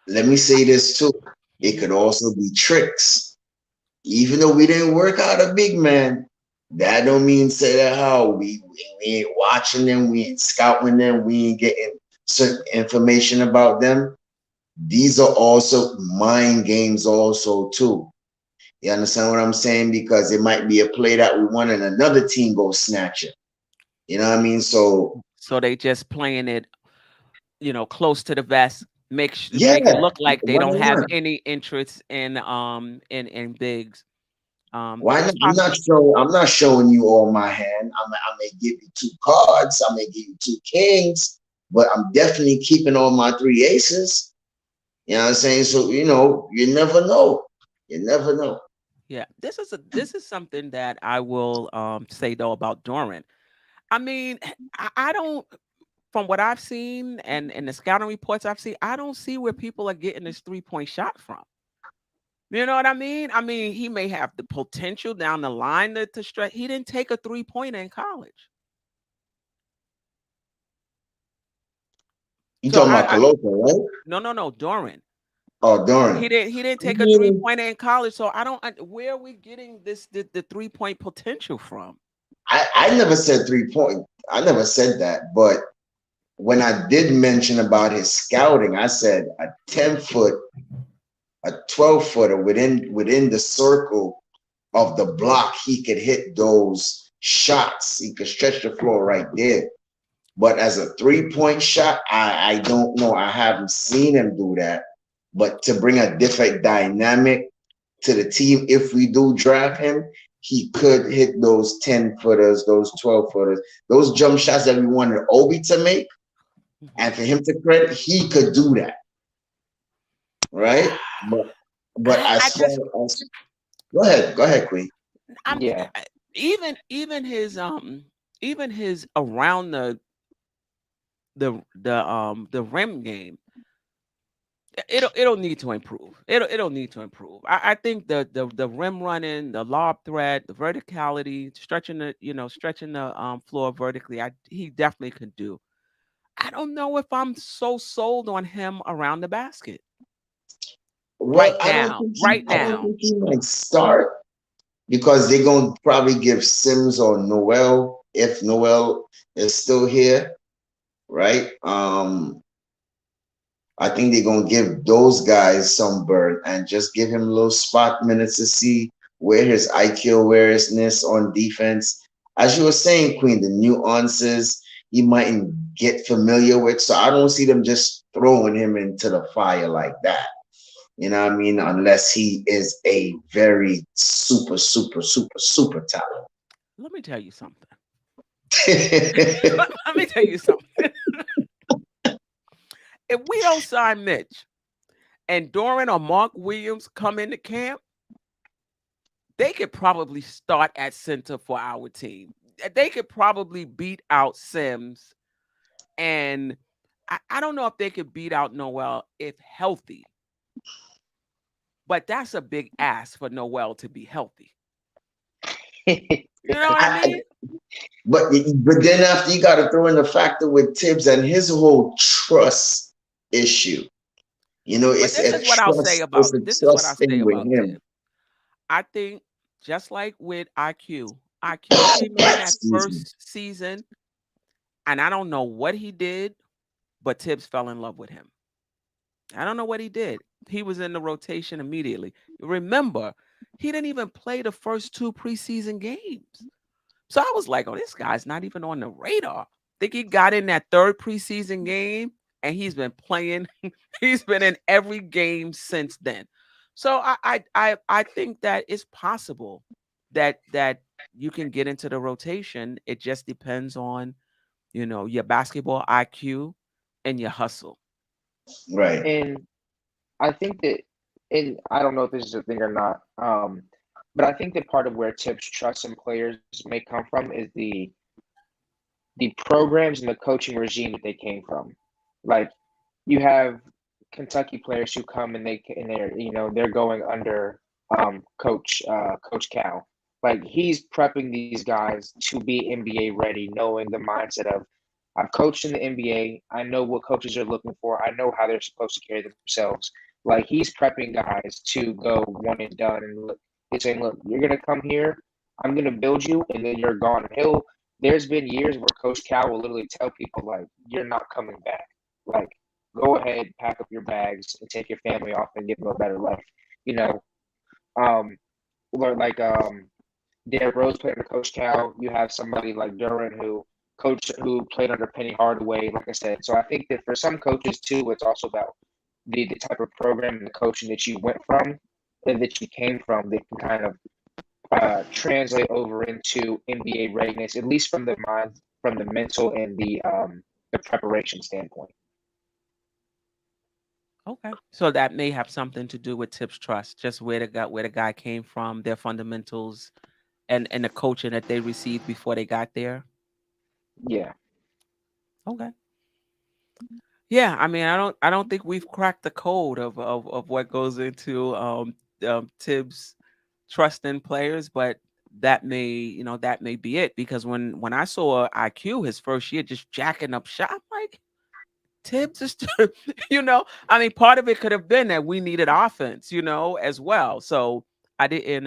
Let me say this too. It could also be tricks. Even though we didn't work out a big man, that don't mean say that how we ain't watching them, we ain't scouting them, we ain't getting certain information about them. These are also mind games also too. You understand what I'm saying? Because it might be a play that we want and another team go snatch it. You know what I mean? So So they just playing it, close to the vest, yeah, make it look like they why don't have not? any interest in bigs. Why not? It's possible. I'm not showing you all my hand. I may give you two cards. I may give you two kings, but I'm definitely keeping all my three aces. You know what I'm saying? So you never know. You never know. Yeah, this is something that I will say though about Doran. I mean, I don't from what I've seen and the scouting reports I've seen, I don't see where people are getting this 3-point shot from. You know what I mean? I mean, he may have the potential down the line to stretch. He didn't take a 3-pointer in college. You So talking about Coloco, right? no, Doran. Oh, darn. He didn't take a 3-pointer in college. So I don't where are we getting the 3-point potential from? I never said 3 point. I never said that. But when I did mention about his scouting, I said a 10-foot, a 12-footer within the circle of the block, he could hit those shots. He could stretch the floor right there. But as a 3-point shot, I don't know. I haven't seen him do that. But to bring a different dynamic to the team, if we do draft him, he could hit those 10-footers, those 12-footers, those jump shots that we wanted Obi to make. And for him to credit, he could do that. Right? But I as far just as go ahead, Queen. I'm Yeah. even his around the rim game. It'll need to improve. It'll need to improve. I think the rim running, the lob threat, the verticality, stretching the floor vertically. He definitely could do. I don't know if I'm so sold on him around the basket Well, Right I don't now. think he might start because they're gonna probably give Sims or Noel if Noel is still here, right? I think they're gonna give those guys some burn and just give him a little spot minutes to see where his IQ awareness on defense. As you were saying, Queen, the nuances he mightn't get familiar with. So I don't see them just throwing him into the fire like that. You know what I mean? Unless he is a very super, super, super, super talent. Let me tell you something. Let me tell you something. If we don't sign Mitch, and Doran or Mark Williams come into camp, they could probably start at center for our team. They could probably beat out Sims, and I don't know if they could beat out Noel if healthy, but that's a big ask for Noel to be healthy. You know what I mean? But then after you got to throw in the factor with Tibbs and his whole trust issue. You know, But it's this a is what I'll say trust. about It's a this is what I trust say thing with about him. Tibbs. I think just like with IQ came in that Excuse me. first season, and I don't know what he did, but Tibbs fell in love with him. I don't know what he did. He was in the rotation immediately. Remember, he didn't even play the first 2 preseason games. So I was like, oh, this guy's not even on the radar. Think he got in that 3rd preseason game and he's been playing. He's been in every game since then. So I think that it's possible that you can get into the rotation. It just depends on, your basketball IQ and your hustle. Right. And I think that, and I don't know if this is a thing or not, but I think that part of where Tips trust in players may come from is the programs and the coaching regime that they came from. Like you have Kentucky players who come and they're going under Coach Cal. Like he's prepping these guys to be NBA ready, knowing the mindset of I've coached in the NBA. I know what coaches are looking for. I know how they're supposed to carry themselves. Like he's prepping guys to go one and done, and he's saying, "Look, you're gonna come here. I'm gonna build you, and then you're gone." There's been years where Coach Cal will literally tell people like, "You're not coming back. Like, go ahead, pack up your bags, and take your family off and give them a better life." You know, um, or like Derrick Rose played under Coach Cal. You have somebody like Duran who played under Penny Hardaway. Like I said, so I think that for some coaches too, it's also about the type of program and the coaching that you went from and that you came from that can kind of translate over into NBA readiness, at least from the mind, from the mental and the preparation standpoint. Okay. So that may have something to do with Tips Trust, just where the guy came from, their fundamentals, and the coaching that they received before they got there. Yeah. Okay. Yeah, I mean, I don't think we've cracked the code of what goes into Tibbs trust in players, but that may be it, because when I saw IQ his first year just jacking up shot, I'm like, Tibbs is I mean, part of it could have been that we needed offense, as well. So I didn't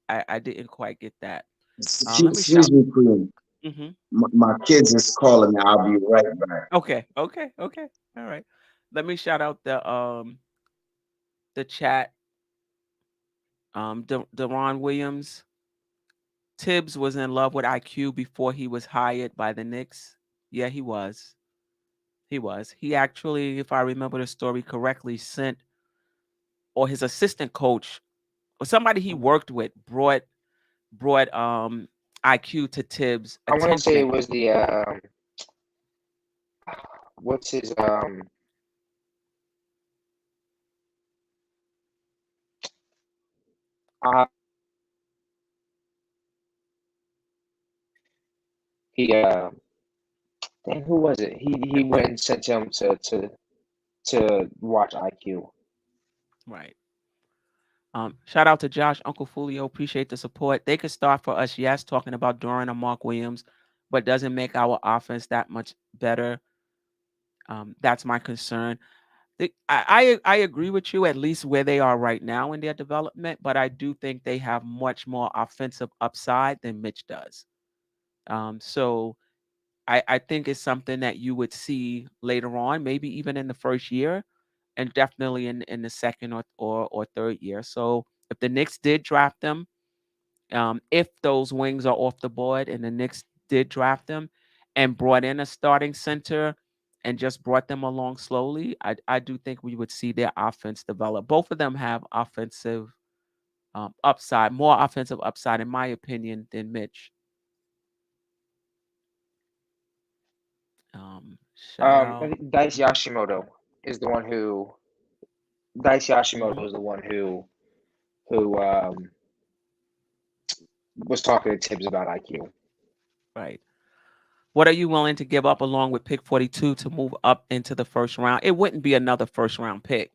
I didn't quite get that. Let me shout. Excuse me, Queen. Hmm. My kids is calling me. I'll be right back. Okay. All right. Let me shout out the chat. Deron Williams. Tibbs was in love with IQ before he was hired by the Knicks. Yeah, he was. He was. He actually, if I remember the story correctly, or his assistant coach or somebody he worked with brought IQ to Tibbs' I want to say it attention. was the what's his uh he dang, who was it? He went and sent him to watch IQ. Right. Shout out to Josh, Uncle Fulio. Appreciate the support. They could start for us, yes, talking about Duran or Mark Williams, but doesn't make our offense that much better. That's my concern. I agree with you, at least where they are right now in their development, but I do think they have much more offensive upside than Mitch does. So I think it's something that you would see later on, maybe even in the first year, and definitely in the second or 3rd year. So if the Knicks did draft them, if those wings are off the board and the Knicks did draft them and brought in a starting center and just brought them along slowly, I do think we would see their offense develop. Both of them have offensive upside, more offensive upside, in my opinion, than Mitch. Shout I out. think Dice Yashimoto is the one who Dice Yashimoto was the one who was talking to Tibbs about IQ. Right. What are you willing to give up along with pick 42 to move up into the first round? It wouldn't be another first round pick.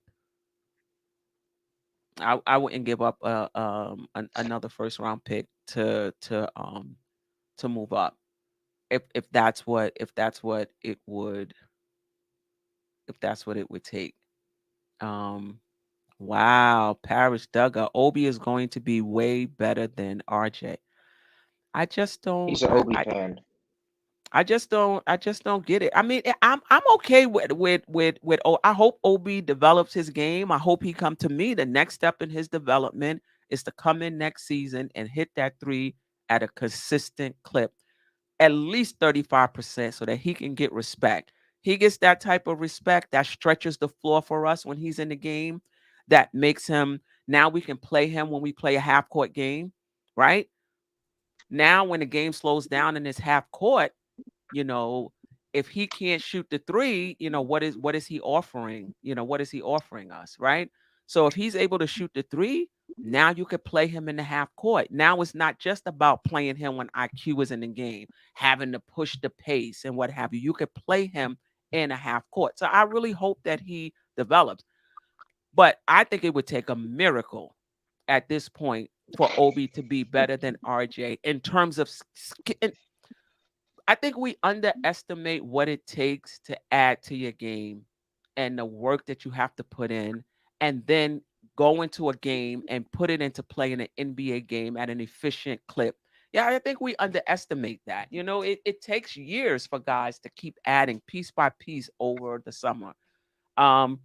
I wouldn't give up another first round pick to move up. If that's what it would take. Um wow, Paris Duggar. Obi is going to be way better than RJ. I just don't He's an Obi fan. I just don't get it. I mean, I'm okay I hope Obi develops his game. I hope he come to me. The next step in his development is to come in next season and hit that three at a consistent clip, at least 35%, so that he can get respect. He gets that type of respect that stretches the floor for us when he's in the game. That makes him, now we can play him when we play a half court game, right? Now when the game slows down in this half court, you know, if he can't shoot the three, what is he offering? What is he offering us, right? So if he's able to shoot the three, now you could play him in the half court. Now it's not just about playing him when IQ is in the game, having to push the pace and what have you. You could play him in a half court. So I really hope that he develops. But I think it would take a miracle at this point for Obi to be better than RJ in terms of I think we underestimate what it takes to add to your game and the work that you have to put in, and then go into a game and put it into play in an NBA game at an efficient clip. Yeah, I think we underestimate that. It takes years for guys to keep adding piece by piece over the summer. Um,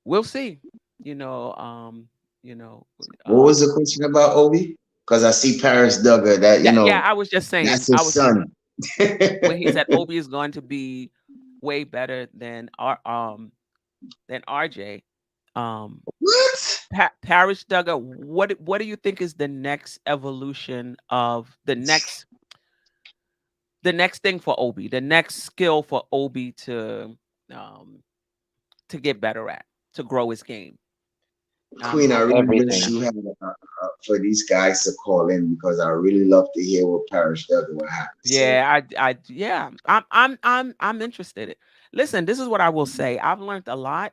we'll see. You know, you know, What was the question about Obi? Because I see Paris Duggar that yeah, I was just saying, that's his son. when he said Obi is going to be way better than RJ. What? Paris Duggar, what do you think is the next evolution of the next thing for Obi, the next skill for Obi to get better at, to grow his game? Queen, I really wish Everything. you had for these guys to call in because I really love to hear what Paris Duggar would have to say. Yeah, I'm interested. Listen, this is what I will say. I've learned a lot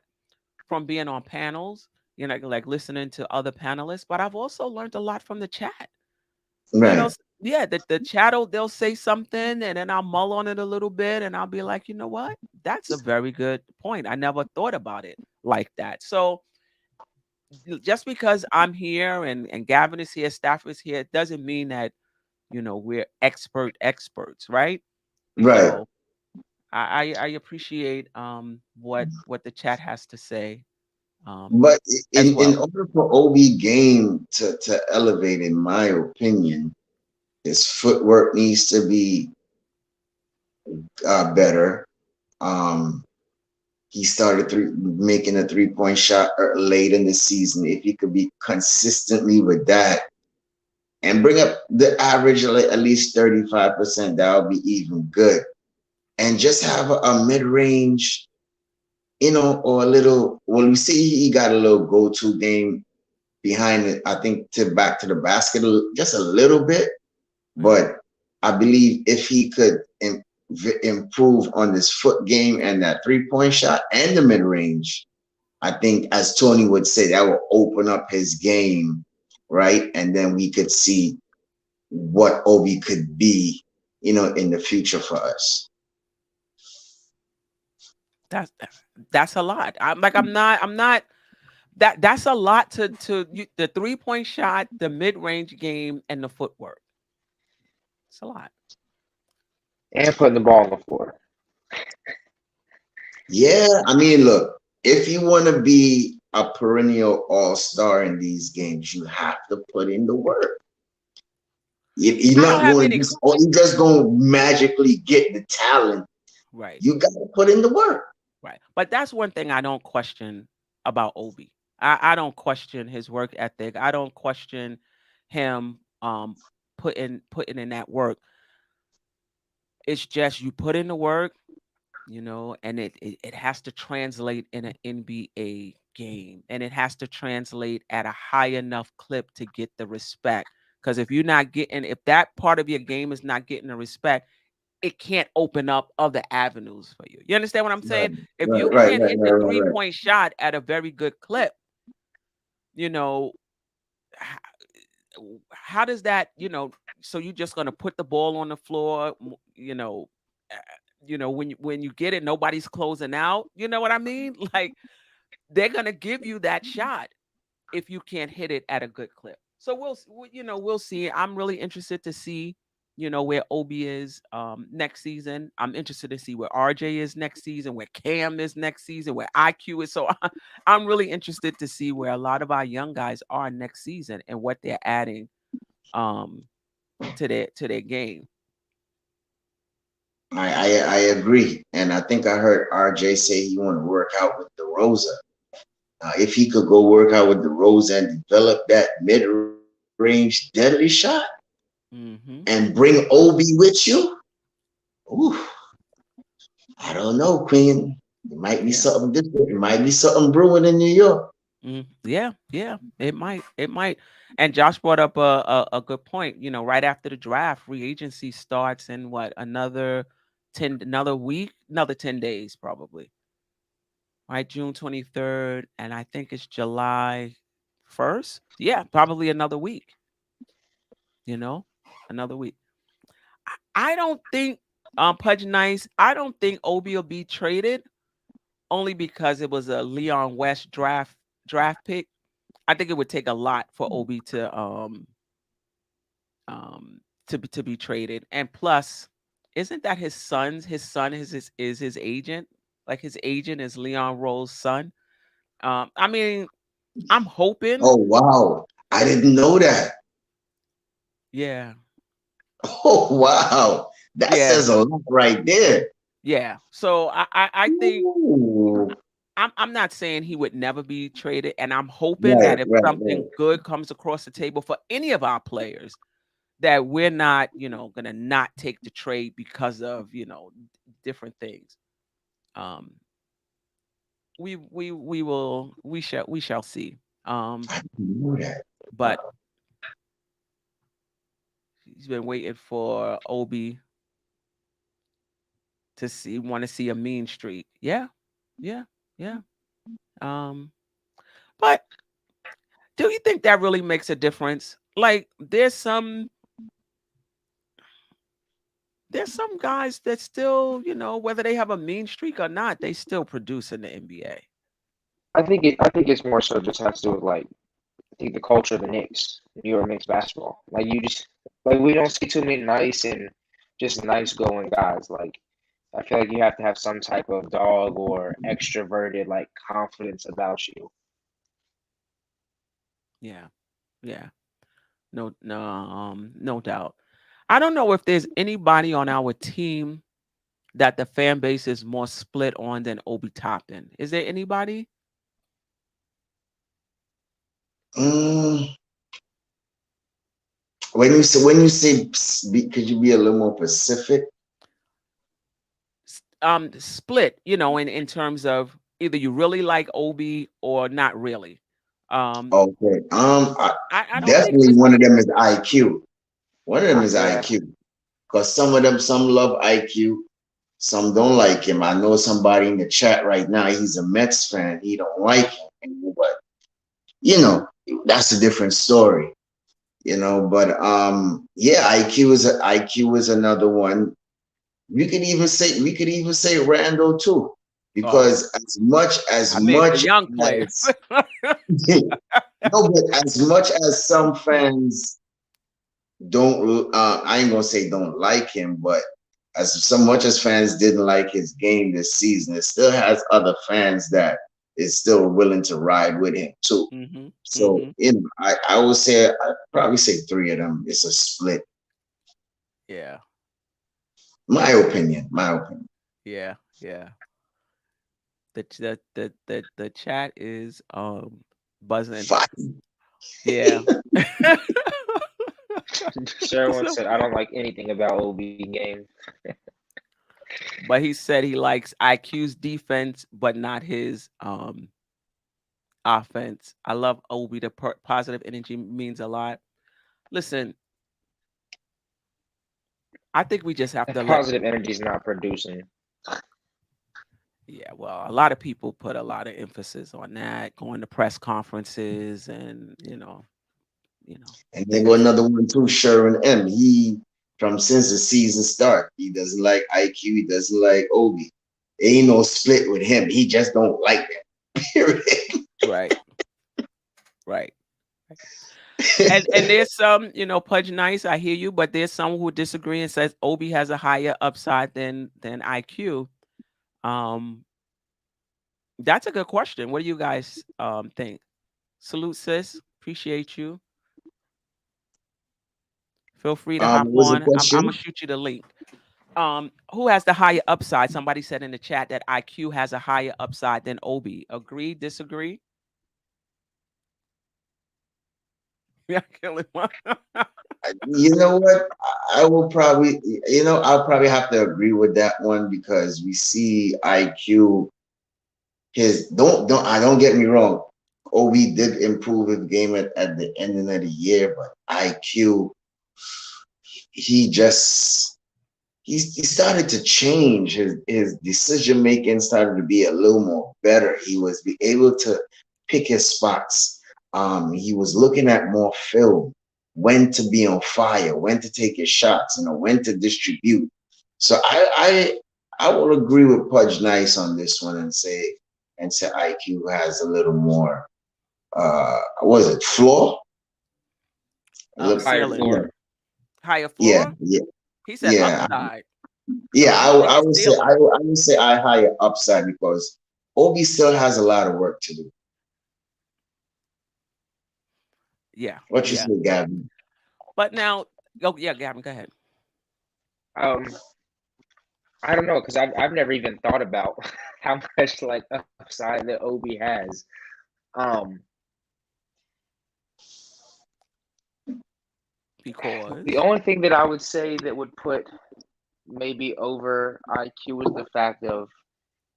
from being on panels, like listening to other panelists, but I've also learned a lot from the chat. Right. Yeah, the chat they'll say something and then I'll mull on it a little bit and I'll be like, you know what? That's a very good point. I never thought about it like that. So just because I'm here and Gavin is here, Staff is here, it doesn't mean that we're experts, right? Right. So I appreciate what the chat has to say But as in well. order for Obi game to elevate, in my opinion, his footwork needs to be better. Um, he started making a 3-point shot late in the season. If he could be consistently with that and bring up the average at least 35%, that would be even good. And just have a mid-range, or a little, well, you see he got a little go-to game behind it, I think, to back to the basket just a little bit. But I believe if he could improve on this foot game and that 3-point shot and the mid-range, I think, as Tony would say, that will open up his game, right? And then we could see what Obi could be, in the future for us. That's a lot. I'm not that's a lot to the 3-point shot, the mid-range game, and the footwork. It's a lot. And putting the ball on the floor. Yeah, I mean, look, if you want to be a perennial all-star in these games, you have to put in the work. You're not going you just going to magically get the talent. Right. You got to put in the work. Right. But that's one thing I don't question about Obi. I don't question his work ethic. I don't question him putting in that work. It's just you put in the work, and it has to translate in an NBA game, and it has to translate at a high enough clip to get the respect. Because if that part of your game is not getting the respect, it can't open up other avenues for you. You understand what I'm saying? Right, If right, you right, can't right, hit the right, right, right. 3-point shot at a very good clip, you know, how does that, so you're just going to put the ball on the floor, when you get it, nobody's closing out. You know what I mean? Like, they're going to give you that shot if you can't hit it at a good clip. So we'll see. I'm really interested to see, where Obi is next season. I'm interested to see where RJ is next season, where Cam is next season, where IQ is. So I'm really interested to see where a lot of our young guys are next season and what they're adding um to their game. I agree, and I think I heard RJ say he want to work out with DeRosa. If he could go work out with DeRosa and develop that mid-range deadly shot Mm-hmm. and bring Obi with you, ooh, I don't know, Queen. It might be Yeah. something different. It might be something brewing in New York. Yeah, it might. And Josh brought up a good point. Right after the draft, free agency starts in what, another 10 days probably. Right, June 23rd, and I think it's July 1st. Yeah, probably another week. Another week. I don't think Pudge Nice. I don't think Obi will be traded only because it was a Leon West draft pick. I think it would take a lot for Obi to be traded. And plus, isn't that his son's? His son is his agent. Like, his agent is Leon Rose's son. I mean, I'm hoping. Oh wow, I didn't know that. Yeah, Oh wow, that yeah, says a lot right there. yeah. So I think Ooh. I'm not saying he would never be traded, and I'm hoping Right, that if right, right. something good comes across the table for any of our players, that we're not, gonna not take the trade because of, different things. Um, we shall see. I didn't know that. But he's been waiting for Obi to want to see a mean streak. Yeah, yeah, yeah. Um, but do you think that really makes a difference? Like, there's some guys that still, whether they have a mean streak or not, they still produce in the NBA. I think it's more so just has to do with like I think the culture of the Knicks, New York Knicks basketball. Like you just like we don't see too many nice and just nice going guys. Like I feel like you have to have some type of dog or extroverted like confidence about you. Yeah, yeah. No doubt. I don't know if there's anybody on our team that the fan base is more split on than Obi Toppin. Is there anybody? Mm, when you say, could you be a little more specific? Split, in terms of either you really like Obi or not really. Um, Okay. I don't think Definitely it's one of them is IQ. One of them is Yeah. IQ. Because some of them, some love IQ, some don't like him. I know somebody in the chat right now, he's a Mets fan. He don't like him. But, that's a different story. But yeah, IQ is another one. We could even say Randall too. oh, Because as I mean, for much young players. as no, but as much as some fans don't I ain't gonna say don't like him, but as so much as fans didn't like his game this season, it still has other fans that is still willing to ride with him too. Mm-hmm. So Mm-hmm. I would say I'd probably say three of them. It's a split. Yeah. My opinion. My opinion. Yeah. Yeah. The chat is buzzing. Fine. Yeah. Sure once So, said I don't like anything about OB game. But he said he likes IQ's defense, but not his offense. I love Obi. The positive energy means a lot. Listen, I think we just have to let. Positive energy is not producing. Yeah, well, a lot of people put a lot of emphasis on that, going to press conferences, and And then go another one too, Sherwin M. He since the season start, he doesn't like IQ, he doesn't like Obi. Ain't no split with him. He just don't like them. Period. right, right. And there's some, Pudge Nice, I hear you, but there's some who disagree and says Obi has a higher upside than IQ. That's a good question. What do you guys think? Salute, sis. Appreciate you. Feel free to hop Was on. the I'm question? gonna shoot you the link. Who has the higher upside? Somebody said in the chat that IQ has a higher upside than Obi. Agree? Disagree? Yeah, killing one. You know what? I will probably, I'll probably have to agree with that one because we see IQ. Don't get me wrong. Obi did improve his game at the ending of the year, but IQ, he started to change. His decision making started to be a little more better. He was be able to pick his spots. He was looking at more film, when to be on fire, when to take his shots, when to distribute. So I will agree with Pudge Nice on this one and say IQ has a little more what is it, floor? Higher floor. Higher floor? Yeah. He said Yeah. upside. Yeah, So I would say I would say I higher upside because Obi still has a lot of work to do. Yeah. What you say, Gavin? But now, Gavin, go ahead. I don't know because I've never even thought about how much like upside that Obi has. Because the only thing that I would say that would put maybe over IQ is the fact of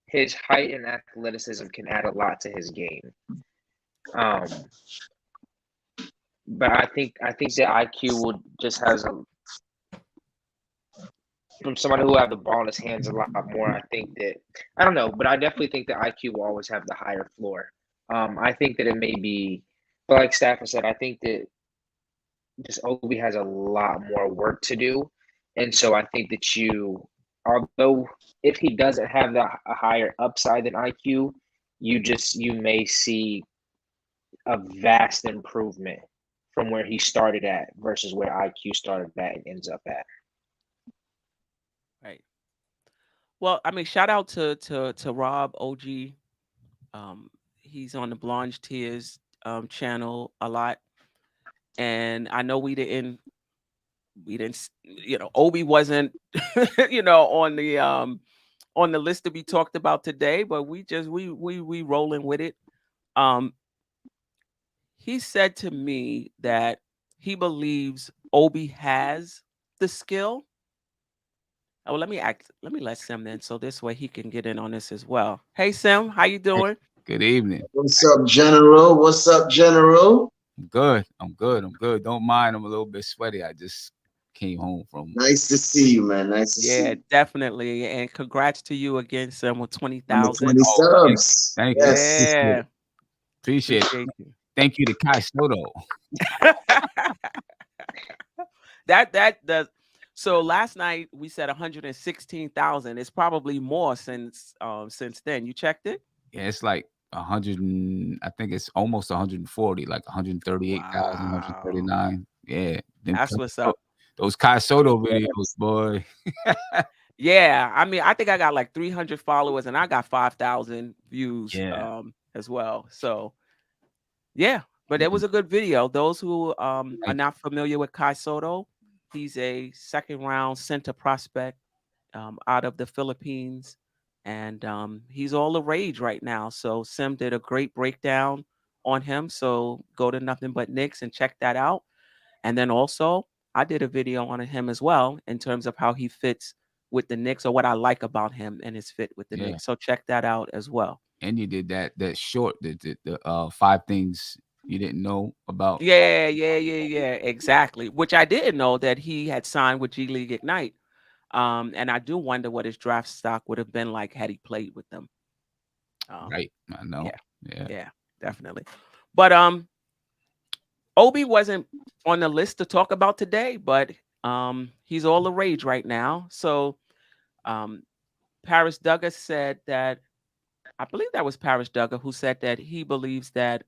his height and athleticism can add a lot to his game. But I think that IQ would just has from someone who have the ball in his hands a lot more. I think that I don't know, but I definitely think that IQ will always have the higher floor. I think that it may be, but like Stafford said, I think that just Obi has a lot more work to do, and so I think that although if he doesn't have a higher upside than IQ, you may see a vast improvement from where he started at versus where IQ started at and ends up at. Right. Well, I mean, shout out to Rob OG. He's on the Blanche Tears channel a lot, and I know we didn't, Obi wasn't, on the list to be talked about today, but we rolling with it. He said to me that he believes Obi has the skill. Oh, let me let Sim in so this way he can get in on this as well. Hey Sim, how you doing? Good evening. What's up, General? What's up, General? I'm good. I'm good. Don't mind. I'm a little bit sweaty. I just came home from. Nice to see you, man. Nice to see you. Yeah, definitely. And congrats to you again, Sim, with 20,000. 20 subs. Thank you. Yeah. Appreciate it. You. Thank you to Kai Soto. that does. So last night we said 116,000. It's probably more since then. You checked it? Yeah, it's like 100. I think it's almost 140, like 138,000, 139. Yeah, that's what's up. Those Kai Soto videos, boy. Yeah, I mean, I think I got like 300 followers, and I got 5,000 views. As well. So, yeah, but it was a good video. Those who are not familiar with Kai Soto, he's a second-round center prospect out of the Philippines, and he's all the rage right now. So Sim did a great breakdown on him. So go to Nothing But Knicks and check that out. And then also I did a video on him as well in terms of how he fits with the Knicks, or what I like about him and his fit with the Yeah. Knicks. So check that out as well. And you did that short, the 5 things you didn't know about. Yeah, exactly. Which I didn't know that he had signed with G League Ignite. And I do wonder what his draft stock would have been like had he played with them. Right. I know. Yeah, definitely. But Obi wasn't on the list to talk about today, but he's all the rage right now. So Paris Duggar said that, I believe that was Paris Duggar who said that he believes that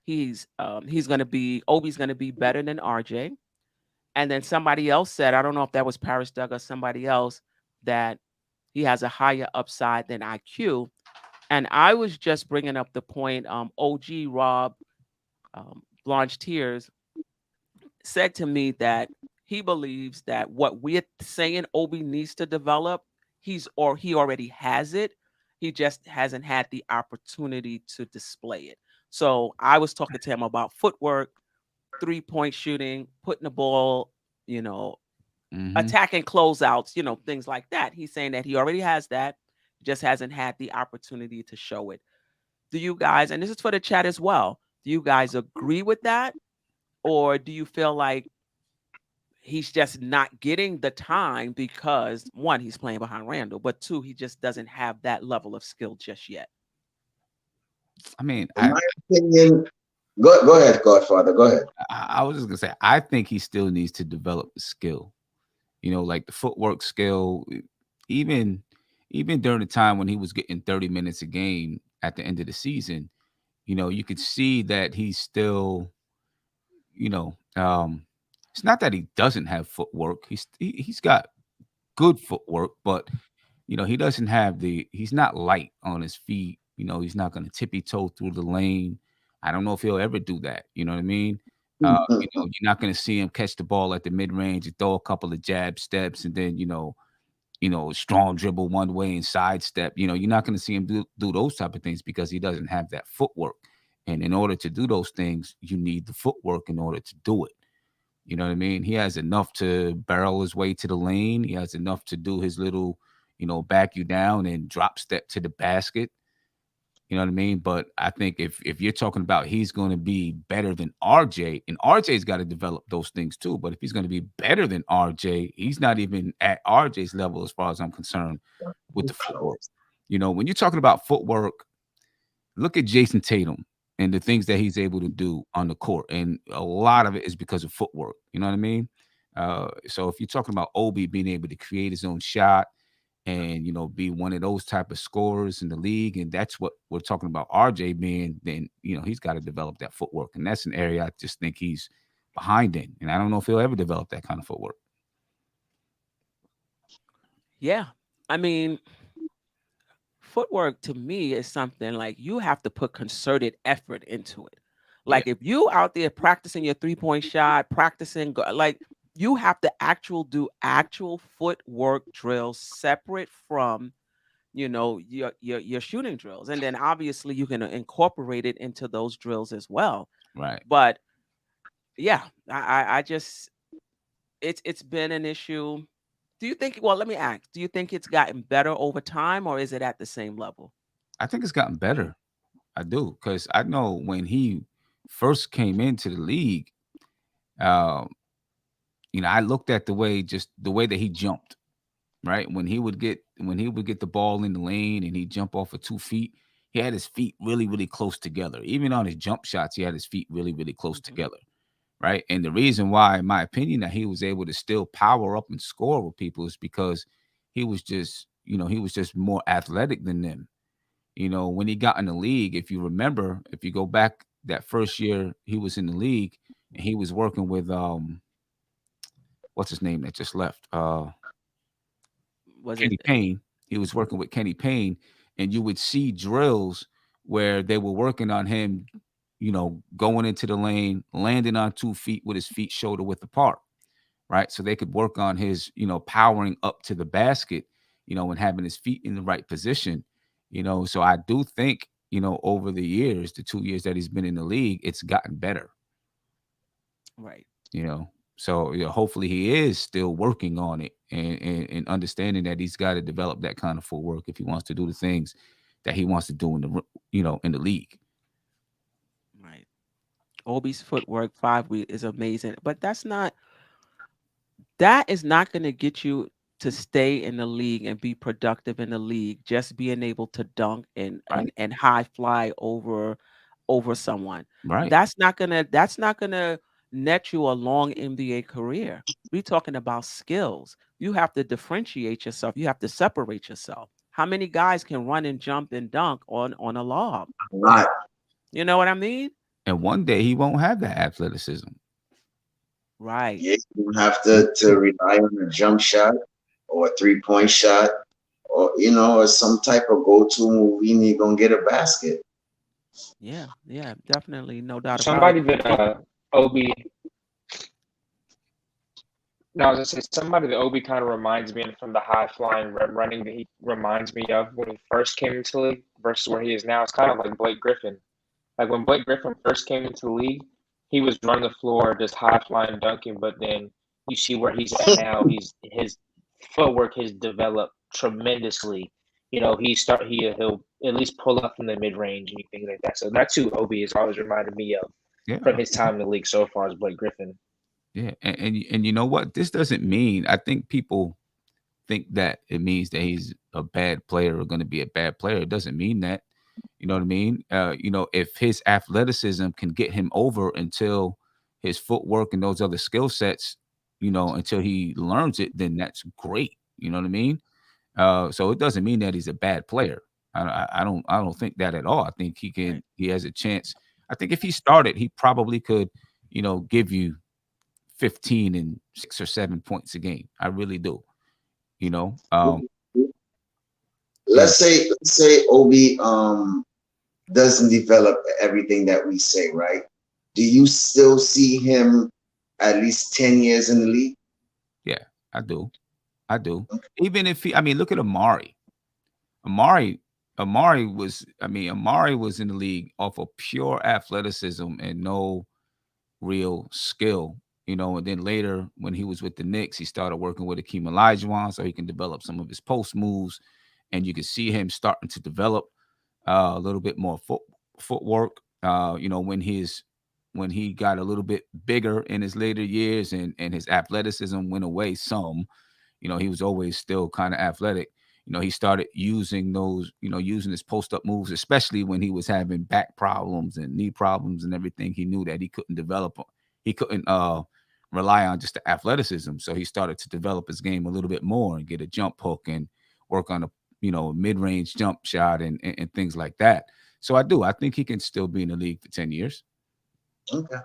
Obi's going to be better than RJ. And then somebody else said, I don't know if that was Paris Duggar or somebody else, that he has a higher upside than IQ. And I was just bringing up the point. OG Rob Blanche Tears said to me that he believes that what we're saying Obi needs to develop, he already has it. He just hasn't had the opportunity to display it. So I was talking to him about footwork, 3-point shooting, putting the ball, attacking closeouts, things like that. He's saying that he already has that, just hasn't had the opportunity to show it. Do you guys, and this is for the chat as well, do you guys agree with that? Or do you feel like he's just not getting the time because, one, he's playing behind Randle, but two, he just doesn't have that level of skill just yet? I mean, in my opinion, go ahead, Godfather. Go ahead. I was just gonna say, I think he still needs to develop the skill. Like the footwork skill, even during the time when he was getting 30 minutes a game at the end of the season, you could see that he's still, it's not that he doesn't have footwork. He's got good footwork, but he doesn't have he's not light on his feet. He's not going to tippy toe through the lane. I don't know if he'll ever do that. You know what I mean? You're not going to see him catch the ball at the mid range and throw a couple of jab steps and then, strong dribble one way and sidestep. You're not going to see him do those type of things because he doesn't have that footwork. And in order to do those things, you need the footwork in order to do it. You know what I mean? He has enough to barrel his way to the lane. He has enough to do his little, back you down and drop step to the basket. You know what I mean? But I think if you're talking about he's going to be better than RJ, and RJ's got to develop those things too. But if he's going to be better than RJ, he's not even at RJ's level as far as I'm concerned with the footwork. When you're talking about footwork, look at Jason Tatum and the things that he's able to do on the court. And a lot of it is because of footwork. You know what I mean? So if you're talking about Obi being able to create his own shot and, be one of those type of scorers in the league, and that's what we're talking about RJ being, then, he's got to develop that footwork. And that's an area I just think he's behind in. And I don't know if he'll ever develop that kind of footwork. Yeah. I mean, footwork to me is something like you have to put concerted effort into it. Like if you out there practicing your 3-point shot, practicing like you have to do actual footwork drills separate from your shooting drills, and then obviously you can incorporate it into those drills as well. Right. But yeah, I just it's been an issue. Do you think, well, let me ask, do you think it's gotten better over time or is it at the same level? I think it's gotten better. I do, because I know when he first came into the league, I looked at the way that he jumped, right? When he would get the ball in the lane and he'd jump off of 2 feet, he had his feet really, really close together. Even on his jump shots, he had his feet really, really close together. Right. And the reason why, in my opinion, that he was able to still power up and score with people is because he was just more athletic than them. When he got in the league, if you remember, if you go back that first year he was in the league and he was working with what's his name that just left? Kenny Payne. He was working with Kenny Payne, and you would see drills where they were working on him, going into the lane, landing on 2 feet with his feet shoulder width apart, right? So they could work on his, powering up to the basket, and having his feet in the right position, So I do think, over the years, the 2 years that he's been in the league, it's gotten better. Right. So hopefully he is still working on it and understanding that he's got to develop that kind of footwork if he wants to do the things that he wants to do in the in the league. Right. Obi's footwork 5 week is amazing, but that is not going to get you to stay in the league and be productive in the league. Just being able to dunk and high fly over someone. Right. That's not gonna net you a long NBA career. We're talking about skills. You have to differentiate yourself. You have to separate yourself. How many guys can run and jump and dunk on a lob? Not. You know what I mean? And one day he won't have that athleticism. Right. Yeah, you have to rely on a jump shot or a 3-point shot, or or some type of go-to move. You need gonna get a basket. Yeah. Yeah. Definitely. No doubt about Somebody it. that Obi, no, I was gonna say somebody that Obi kind of reminds me, and from the high flying rim running that he reminds me of when he first came into the league versus where he is now. It's kind of like Blake Griffin. Like when Blake Griffin first came into the league, he was running the floor just high flying dunking, but then you see where he's at now. His footwork has developed tremendously. He'll at least pull up from the mid range and things like that. So that's who Obi has always reminded me of from his time in the league so far as Blake Griffin. Yeah, and you know what? This doesn't mean, I think people think that it means that he's a bad player or going to be a bad player. It doesn't mean that. You know what I mean? If his athleticism can get him over until his footwork and those other skill sets, until he learns it, then that's great. You know what I mean? So it doesn't mean that he's a bad player. I don't think that at all. I think Right. he has a chance. I think if he started, he probably could, give you 15 and 6 or 7 points a game. I really do. Let's say Obi doesn't develop everything that we say, right? Do you still see him at least 10 years in the league? Yeah, I do. Even if look at Amari. Amari was in the league off of pure athleticism and no real skill, and then later when he was with the Knicks, he started working with Akeem Olajuwon so he can develop some of his post moves, and you can see him starting to develop a little bit more footwork. When he got a little bit bigger in his later years and his athleticism went away some, he was always still kind of athletic. He started using using his post up moves, especially when he was having back problems and knee problems and everything. He knew that he couldn't rely on just the athleticism. So he started to develop his game a little bit more and get a jump hook and work on a mid-range jump shot and things like that. So I think he can still be in the league for 10 years. Okay.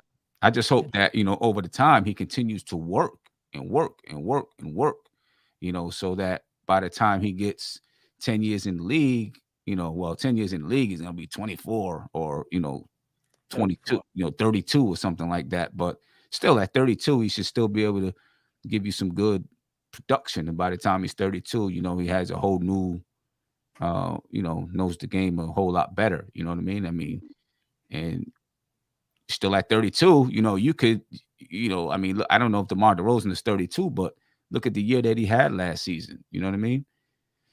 I just hope that, over the time he continues to work and work and work and work, so that by the time he gets 10 years in the league, 10 years in the league, he's going to be 24 or, 22, 32 or something like that. But still at 32, he should still be able to give you some good production. And by the time he's 32, he has a whole new, knows the game a whole lot better. You know what I mean? And still at 32, you could, look, I don't know if DeMar DeRozan is 32, but look at the year that he had last season. You know what I mean?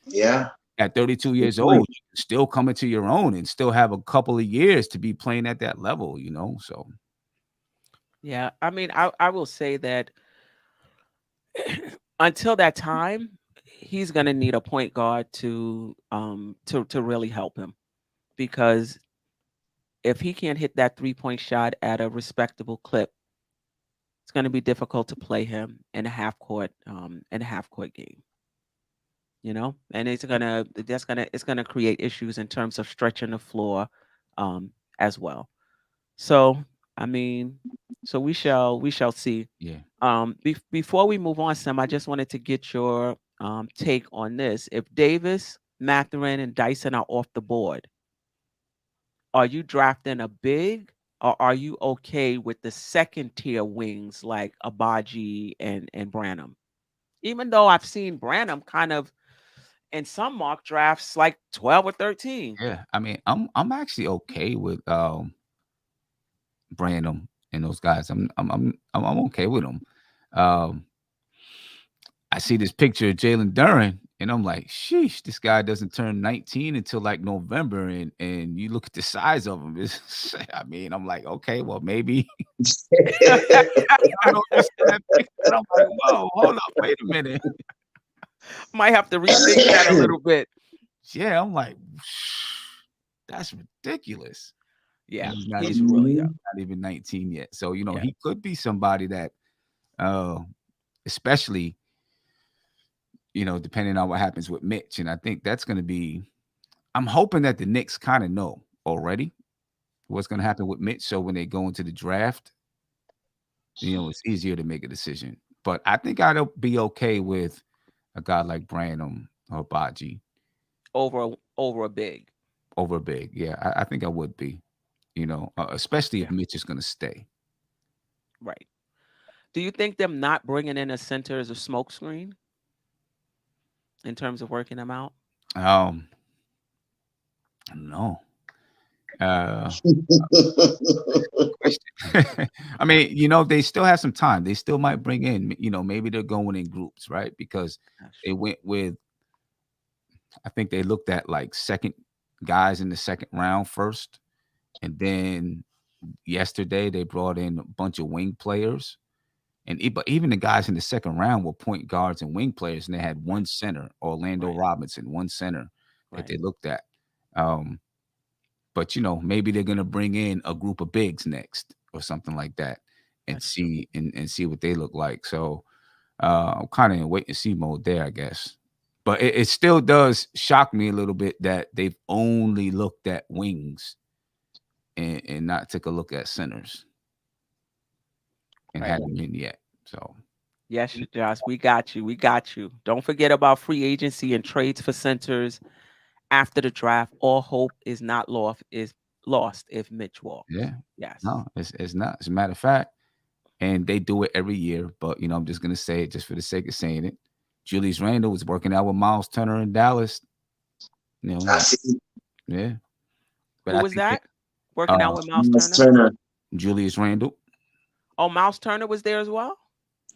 Yeah. At 32 years old, you can still come into your own and still have a couple of years to be playing at that level, so. Yeah. I will say that until that time, he's going to need a point guard to really help him, because if he can't hit that 3-point shot at a respectable clip, it's going to be difficult to play him in a half court game. And it's gonna create issues in terms of stretching the floor, as well. So so we shall see. Yeah. Before we move on, Sam, I just wanted to get your take on this. If Davis, Mathurin, and Dyson are off the board, are you drafting a big, or are you okay with the second tier wings like Abaji and Branham? Even though I've seen Branham kind of in some mock drafts like 12 or 13. Yeah. I'm actually okay with Branham and those guys. I'm okay with them. Um, I see this picture of Jalen Duren, and I'm like, sheesh, this guy doesn't turn 19 until like November. And you look at the size of him. I mean, I'm like, okay, well, maybe. I don't understand that picture. And I'm like, whoa, hold up, wait a minute. Might have to rethink that a little bit. Yeah, I'm like, that's ridiculous. Yeah, he's not, he's even, really young. not even 19 yet. So, you know, Yeah. he could be somebody that, especially, you know, depending on what happens with Mitch. And I think that's going to be, I'm hoping that the Knicks kind of know already what's going to happen with Mitch. So when they go into the draft, you know, it's easier to make a decision. But I think I'd be okay with a guy like Branham or Baji. Over a big. Over big. Yeah, I think I would be, you know, especially if Mitch is going to stay. Right. Do you think them not bringing in a center is a smokescreen in terms of working them out? I don't know. I mean, you know, they still have some time. They still might bring in, you know, maybe they're going in groups, right? Because they went with, I think they looked at like second guys in the second round first. And then yesterday they brought in a bunch of wing players. But even the guys in the second round were point guards and wing players, and they had one center, Orlando Robinson, one center that they looked at. But you know, maybe they're gonna bring in a group of bigs next or something like that, and see what they look like. So I'm kind of in wait and see mode there, I guess. But it still does shock me a little bit that they've only looked at wings and not took a look at centers and hadn't been yet. So yes, Josh, we got you. We got you. Don't forget about free agency and trades for centers after the draft. All hope is not lost. Is lost if Mitch walks. Yeah. Yes. No, it's not. As a matter of fact, and they do it every year. But you know, I'm just gonna say it just for the sake of saying it. Julius Randle was working out with Miles Turner in Dallas. You know, yeah. But who was that? Working out with Miles Turner. Julius Randle. Oh, Miles Turner was there as well?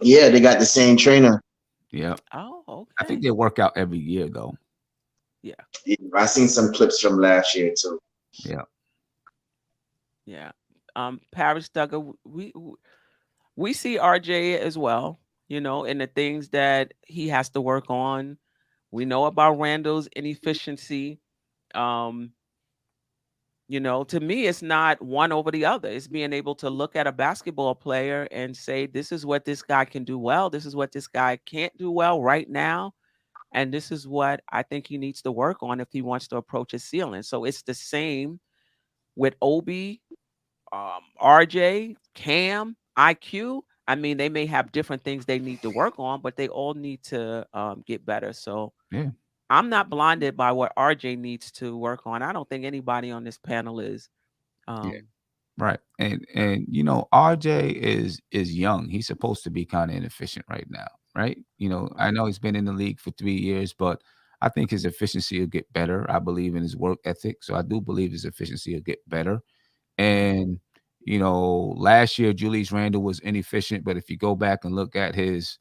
Yeah, they got the same trainer. Yeah. Oh, okay. I think they work out every year though. Yeah. I seen some clips from last year too. Yeah. Yeah. Paris Duggar, we see RJ as well, you know, and the things that he has to work on. We know about Randle's inefficiency. You know, to me, it's not one over the other. It's being able to look at a basketball player and say, this is what this guy can do well. This is what this guy can't do well right now. And this is what I think he needs to work on if he wants to approach his ceiling. So it's the same with Obi, RJ, Cam, IQ. I mean, they may have different things they need to work on, but they all need to get better. So yeah. I'm not blinded by what RJ needs to work on. I don't think anybody on this panel is. Yeah. Right. And you know, RJ is young. He's supposed to be kind of inefficient right now, right? You know, I know he's been in the league for 3 years, but I think his efficiency will get better. I believe in his work ethic. So I do believe his efficiency will get better. And, you know, last year Julius Randle was inefficient, but if you go back and look at his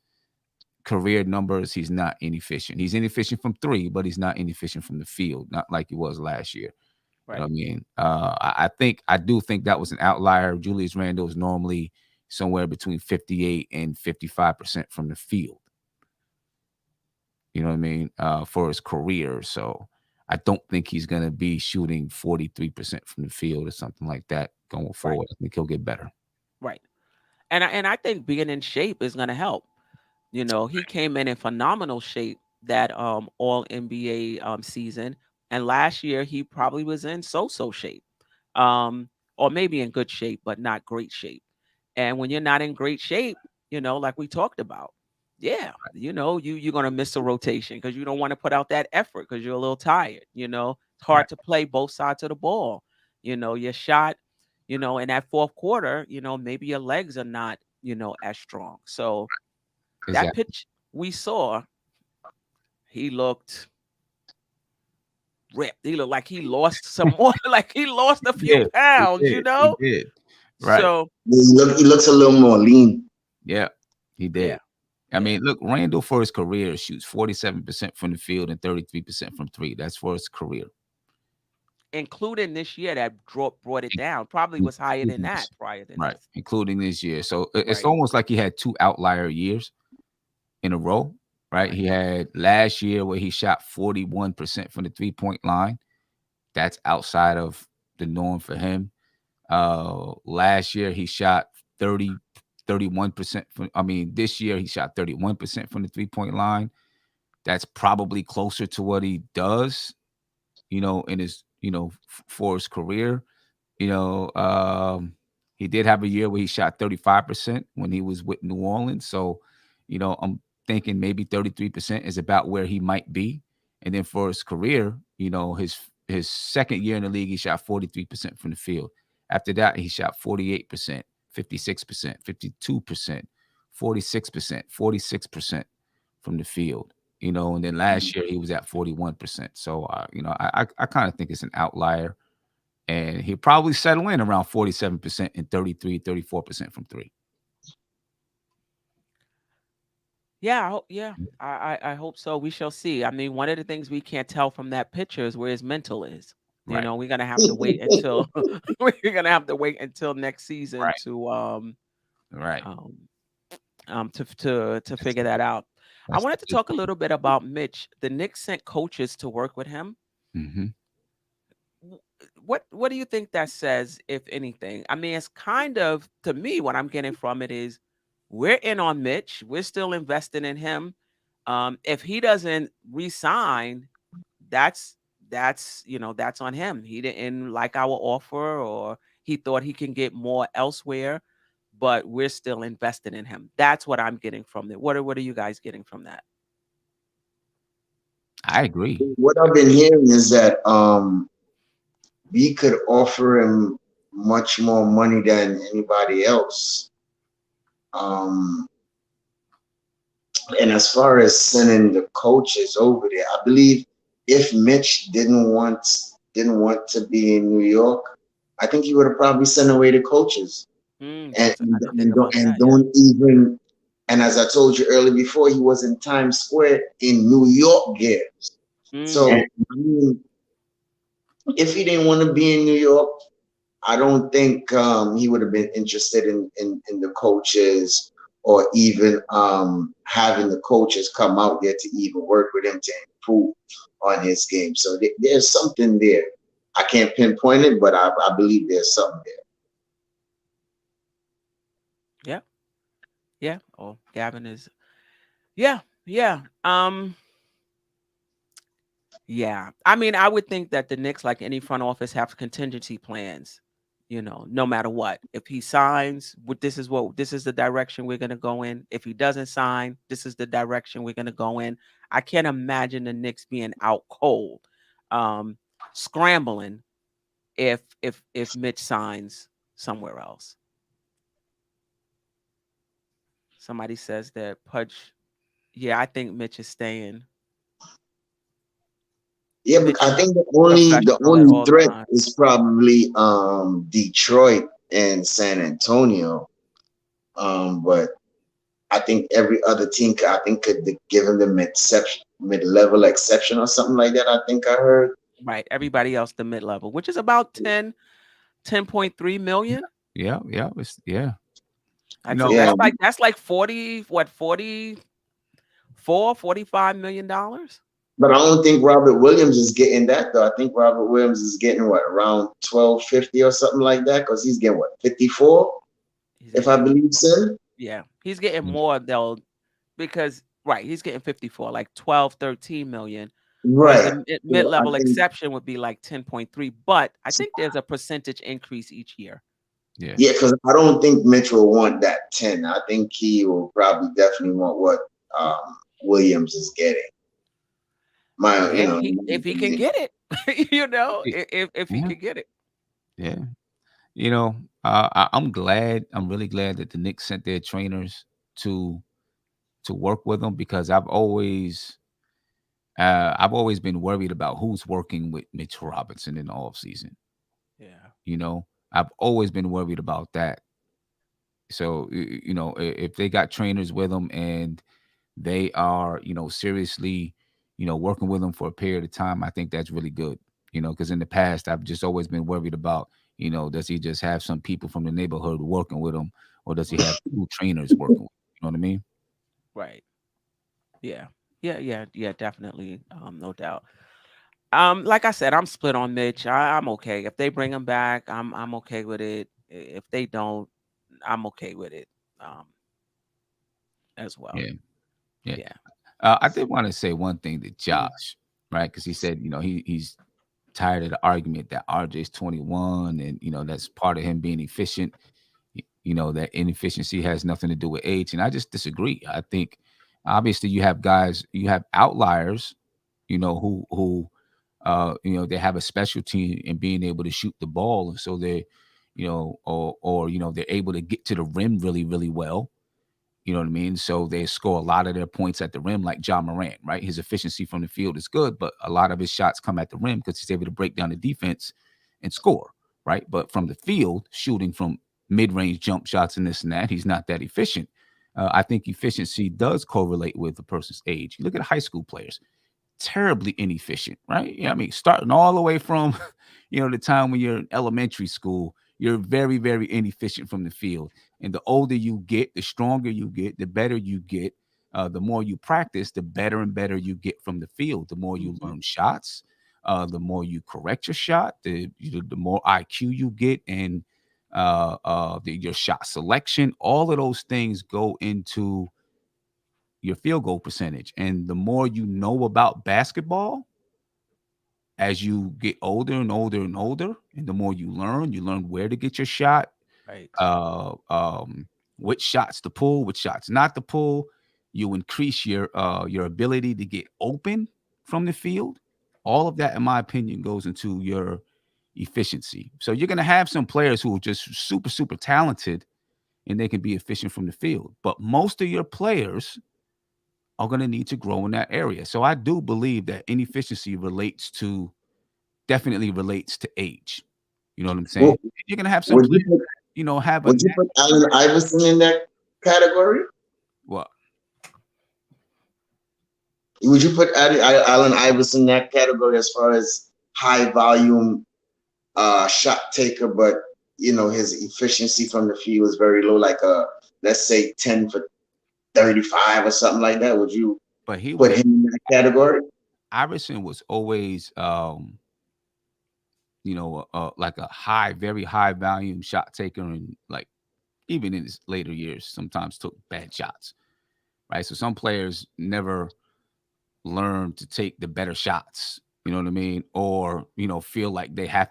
career numbers, he's not inefficient. He's inefficient from three, but he's not inefficient from the field, not like he was last year. Right. You know what I mean, I do think that was an outlier. Julius Randle is normally somewhere between 58 and 55% from the field. You know what I mean? For his career. So I don't think he's going to be shooting 43% from the field or something like that going forward. Right. I think he'll get better. Right. And I think being in shape is going to help. You know, he came in phenomenal shape that all NBA season. And last year he probably was in so-so shape. Or maybe in good shape, but not great shape. And when you're not in great shape, you know, like we talked about, yeah, you know, you're going to miss a rotation because you don't want to put out that effort because you're a little tired. You know, it's hard to play both sides of the ball. You know, your shot, you know, in that fourth quarter, you know, maybe your legs are not, you know, as strong. So that pitch we saw, he looked ripped. He looked like he lost some more, like he lost a few pounds, you know? He did. Right. So he looks a little more lean. Yeah. He Yeah. did. I mean, look, Randle for his career shoots 47% from the field and 33% from three. That's for his career. Including this year that brought it down. Probably was higher than that prior to Right, this. including this year. So it's Right. almost like he had two outlier years in a row, right? He had last year where he shot 41% from the three-point line. That's outside of the norm for him. Last year he shot 31% from, I mean, this year he shot 31% from the three-point line. That's probably closer to what he does, in his, for his career. He did have a year where he shot 35% when he was with New Orleans. So, I'm thinking maybe 33% is about where he might be. And then for his career, his second year in the league, he shot 43% from the field. After that, he shot 48%, 56%, 52%, 46%, 46% from the field. And then last year he was at 41%. So, I kind of think it's an outlier. And he'll probably settle in around 47% and 34% from three. Yeah, Mm. I hope so. We shall see. I mean, one of the things we can't tell from that picture is where his mental is. Right. We're gonna have to wait until next season Right. to Right. to figure that out. I That's wanted to the talk a little bit about Mitch. The Knicks sent coaches to work with him. mm-hmm. What do you think that says, if anything? I mean, it's kind of, to me, what I'm getting from it is we're in on Mitch. We're still investing in him. If he doesn't resign, that's that's on him. He didn't like our offer, or he thought he can get more elsewhere, but we're still invested in him. That's what I'm getting from it. What are you guys getting from that? I agree. What I've been hearing is that we could offer him much more money than anybody else. Um, and as far as sending the coaches over there, I believe if Mitch didn't want to be in New York, I think he would have probably sent away the coaches. And I didn't think about that. don't even, and as I told you earlier before, he was in Times Square in New York games. So Yeah. I mean, if he didn't want to be in New York, I don't think he would have been interested in the coaches, or even having the coaches come out there to even work with him to improve on his game. So there's something there. I can't pinpoint it, but I believe there's something there. Yeah. Yeah. Oh, Gavin is. Yeah. Yeah. Yeah. I mean, I would think that the Knicks, like any front office, have contingency plans, no matter what. If he signs, this is the direction we're gonna go in. If he doesn't sign, this is the direction we're gonna go in. I can't imagine the Knicks being out cold, scrambling if Mitch signs somewhere else. Somebody says that Pudge. Yeah, I think Mitch is staying. Yeah, Mitch but I is think the professional at only all threat times. is probably Detroit and San Antonio. But I think every other team could give him the mid-level exception or something like that. I think I heard. Right. Everybody else, the mid-level, which is about 10.3 million. Yeah. Yeah. Yeah, That's like 45 million dollars. but I don't think Robert Williams is getting that though. I think Robert Williams is getting what, around 1250 or something like that, because he's getting what, 54, if I believe so. Yeah, he's getting more though, because he's getting 54, like 12, 13 million. Whereas Right. the So I mid-level think, exception would be like 10.3. But I think there's a percentage increase each year. Yeah. yeah, because I don't think Mitch will want that 10. I think he will probably definitely want what Williams is getting. Yeah, if he can get it, if he Yeah. can get it. Yeah. I'm really glad that the Knicks sent their trainers to work with him, because I've always been worried about who's working with Mitch Robinson in the offseason. Yeah. I've always been worried about that. So if they got trainers with them and they are seriously working with them for a period of time, I think that's really good. Because in the past I've just always been worried about does he just have some people from the neighborhood working with him, or does he have two trainers working with him? You know what I mean? Right. Yeah. Yeah. Definitely. No doubt. Like I said, I'm split on Mitch. I'm okay if they bring him back. I'm okay with it. If they don't, I'm okay with it. As well. Yeah. Yeah. Yeah. I did want to say one thing to Josh, right? Because he said, he's tired of the argument that RJ's 21 and, that's part of him being efficient. That inefficiency has nothing to do with age. And I just disagree. I think obviously you have outliers, who they have a specialty in being able to shoot the ball. And so they, or they're able to get to the rim really, really well. You know what I mean? So they score a lot of their points at the rim, like Ja Morant, right? His efficiency from the field is good, but a lot of his shots come at the rim because he's able to break down the defense and score, right? But from the field, shooting from mid-range jump shots and this and that, he's not that efficient. I think efficiency does correlate with a person's age. You look at high school players, terribly inefficient, right? Yeah, I mean, starting all the way from, the time when you're in elementary school, you're very, very inefficient from the field. And the older you get, the stronger you get, the better you get. The more you practice, the better and better you get from the field. The more you learn shots, the more you correct your shot, the more IQ you get, and your shot selection. All of those things go into your field goal percentage. And the more you know about basketball as you get older and older and older, and the more you learn where to get your shot, Right. which shots to pull, which shots not to pull. You increase your ability to get open from the field. All of that, in my opinion, goes into your efficiency. So you're going to have some players who are just super, super talented and they can be efficient from the field. But most of your players are going to need to grow in that area. So I do believe that inefficiency definitely relates to age. You know what I'm saying? Would, You're going to have some would you players, put, have a would you put Allen Iverson in that category? what? Would you put Allen Iverson in that category as far as high volume shot taker, but his efficiency from the field is very low, like let's say 10 for 35 or something like that? Would you But he put was him in that category? Iverson was always like a very high volume shot taker, and like even in his later years sometimes took bad shots, right? So some players never learn to take the better shots, you know what I mean? Or, feel like they have,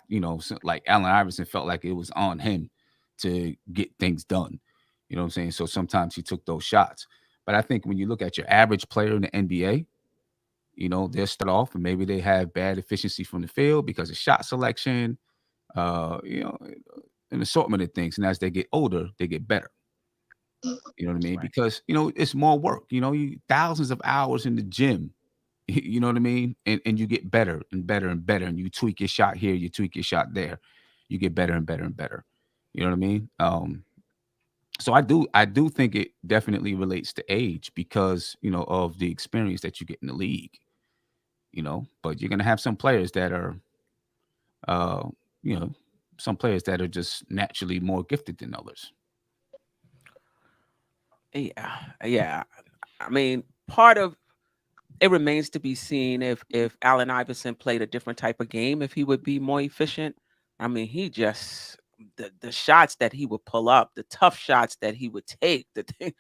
like Allen Iverson felt like it was on him to get things done. You know what I'm saying? So sometimes he took those shots. But I think when you look at your average player in the NBA, they'll start off and maybe they have bad efficiency from the field because of shot selection, uh, you know, an assortment of things. And as they get older, they get better. You know what I mean? Right. Because, it's more work. You thousands of hours in the gym. You know what I mean? And you get better and better and better. And you tweak your shot here, you tweak your shot there. You get better and better and better. You know what I mean? So I do think it definitely relates to age because, of the experience that you get in the league. But you're gonna have some players that are uh, some players that are just naturally more gifted than others. Yeah. I mean, part of it remains to be seen if Allen Iverson played a different type of game, if he would be more efficient. I mean, he just the shots that he would pull up, the tough shots that he would take, the thing,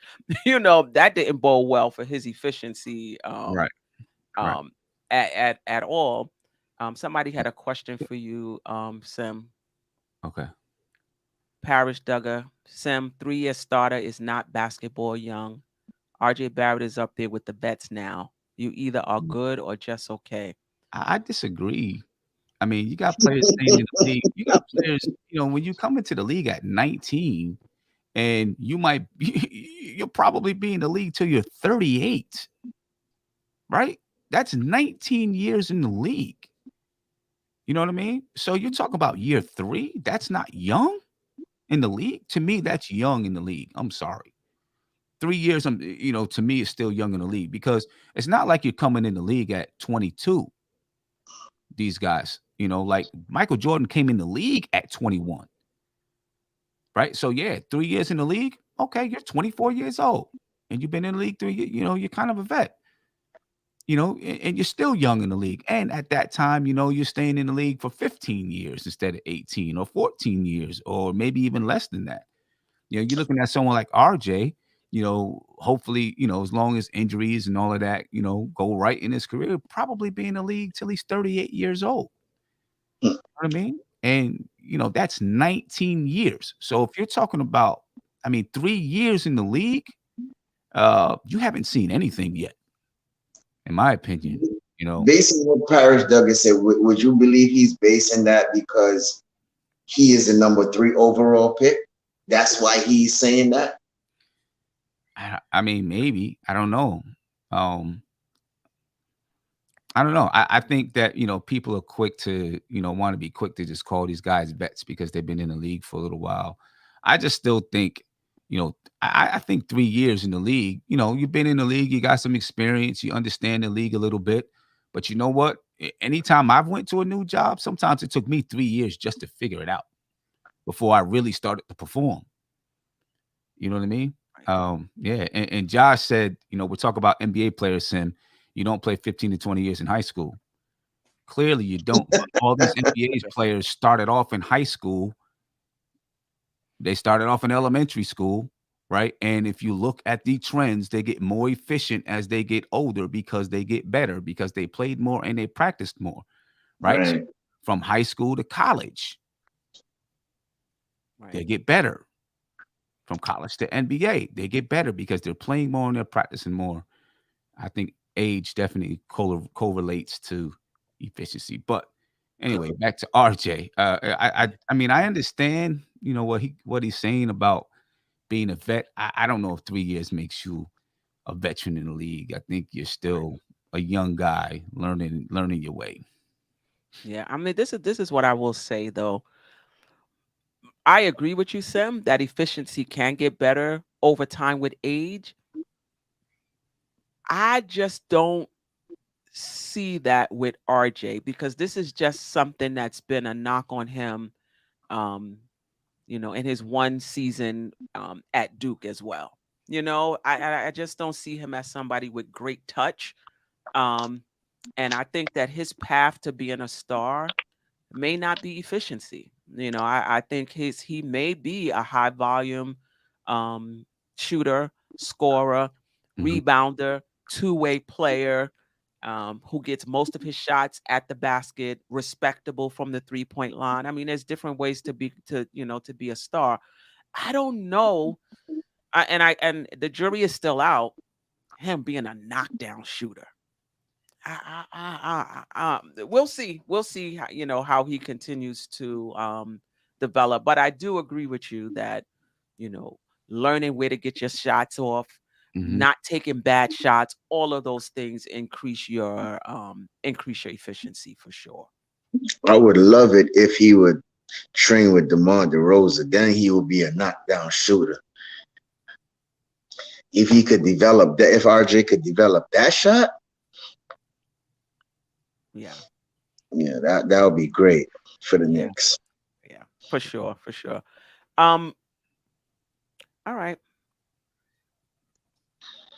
that didn't bode well for his efficiency Right. at all. Somebody had a question for you, Sim. Okay. Parish Duggar. Sim, 3-year starter is not basketball young. RJ Barrett is up there with the vets now. You either are good or just okay. I disagree. I mean, you got players staying in the league. You got players, when you come into the league at 19 and you'll probably be in the league till you're 38, right? That's 19 years in the league. You know what I mean? So you're talking about year 3? That's not young. in the league, to me, that's young in the league. I'm sorry. 3 years, to me, is still young in the league because it's not like you're coming in the league at 22. These guys, like Michael Jordan came in the league at 21, right? So yeah, 3 years in the league. Okay, you're 24 years old, and you've been in the league 3 years. You're kind of a vet. And you're still young in the league. And at that time, you're staying in the league for 15 years instead of 18 or 14 years, or maybe even less than that. You're looking at someone like RJ, hopefully, as long as injuries and all of that, go right in his career, probably be in the league till he's 38 years old. You know what I mean? And, that's 19 years. So if you're talking about, 3 years in the league, you haven't seen anything yet, in my opinion. Based on what Parrish Douglas said, would you believe he's basing that because he is the number 3 overall pick? That's why he's saying that? Maybe. I don't know. I don't know. I think that, people are quick to, want to be quick to just call these guys vets because they've been in the league for a little while. I just still think, I think 3 years in the league, you've been in the league, you got some experience, you understand the league a little bit. But you know what? Anytime I've went to a new job, sometimes it took me 3 years just to figure it out before I really started to perform. You know what I mean? Yeah. And Josh said, we're talking about NBA players, Sim. You don't play 15 to 20 years in high school. Clearly you don't. All these NBA players started off in high school. They started off in elementary school, right? And if you look at the trends, they get more efficient as they get older because they get better, because they played more and they practiced more, right? So from high school to college, they get better. From college to NBA, they get better because they're playing more and they're practicing more. I think age definitely correlates to efficiency. But anyway, back to RJ. I understand, what he's saying about being a vet. I don't know if 3 years makes you a veteran in the league. I think you're still a young guy learning your way. Yeah, this is what I will say though. I agree with you, Sim, that efficiency can get better over time with age. I just don't see that with RJ because this is just something that's been a knock on him, in his one season at Duke as well. I just don't see him as somebody with great touch. And I think that his path to being a star may not be efficiency. I think he may be a high volume shooter, scorer, rebounder, two-way player who gets most of his shots at the basket, respectable from the three-point line. There's different ways to be a star. I don't know, and the jury is still out. Him being a knockdown shooter. We'll see. We'll see how he continues to develop. But I do agree with you that learning where to get your shots off, not taking bad shots, all of those things increase your efficiency for sure. I would love it if he would train with DeMar DeRozan. Then he would be a knockdown shooter. If he could develop that, if RJ could develop that shot, yeah, that would be great for the Knicks. Yeah, for sure. All right.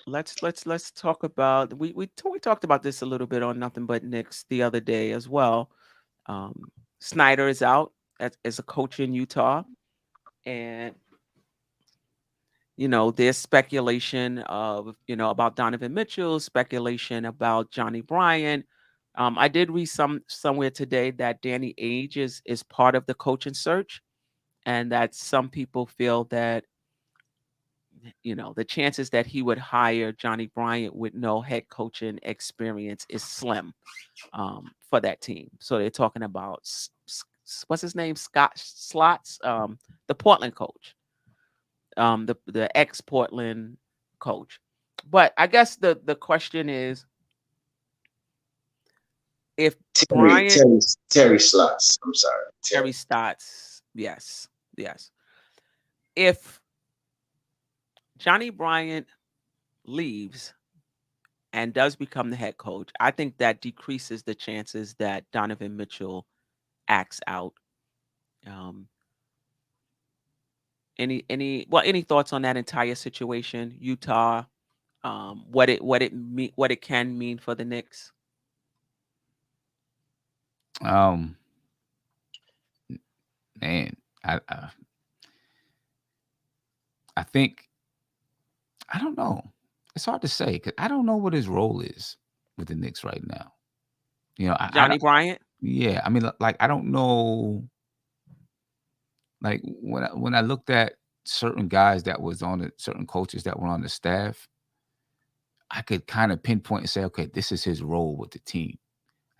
Let's talk about we talked about this a little bit on Nothing But Knicks the other day as well. Snyder is out as a coach in Utah, and there's speculation of about Donovan Mitchell, speculation about Johnny Bryant. I did read somewhere today that Danny Ainge is part of the coaching search, and that some people feel that the chances that he would hire Johnny Bryant with no head coaching experience is slim for that team. So they're talking about what's his name, Scott Slots, the Portland coach, the ex-Portland coach. But I guess the question is, if Terry Slots, I'm sorry, Terry Stotts, yes. if Johnny Bryant leaves and does become the head coach, I think that decreases the chances that Donovan Mitchell acts out. Um, any thoughts on that entire situation, Utah? What it can mean for the Knicks? Man, I think I don't know. It's hard to say because I don't know what his role is with the Knicks right now. You know, Johnny Bryant. Yeah, I mean, like I don't know. Like when I looked at certain guys that was on it, certain coaches that were on the staff, I could kind of pinpoint and say, okay, this is his role with the team.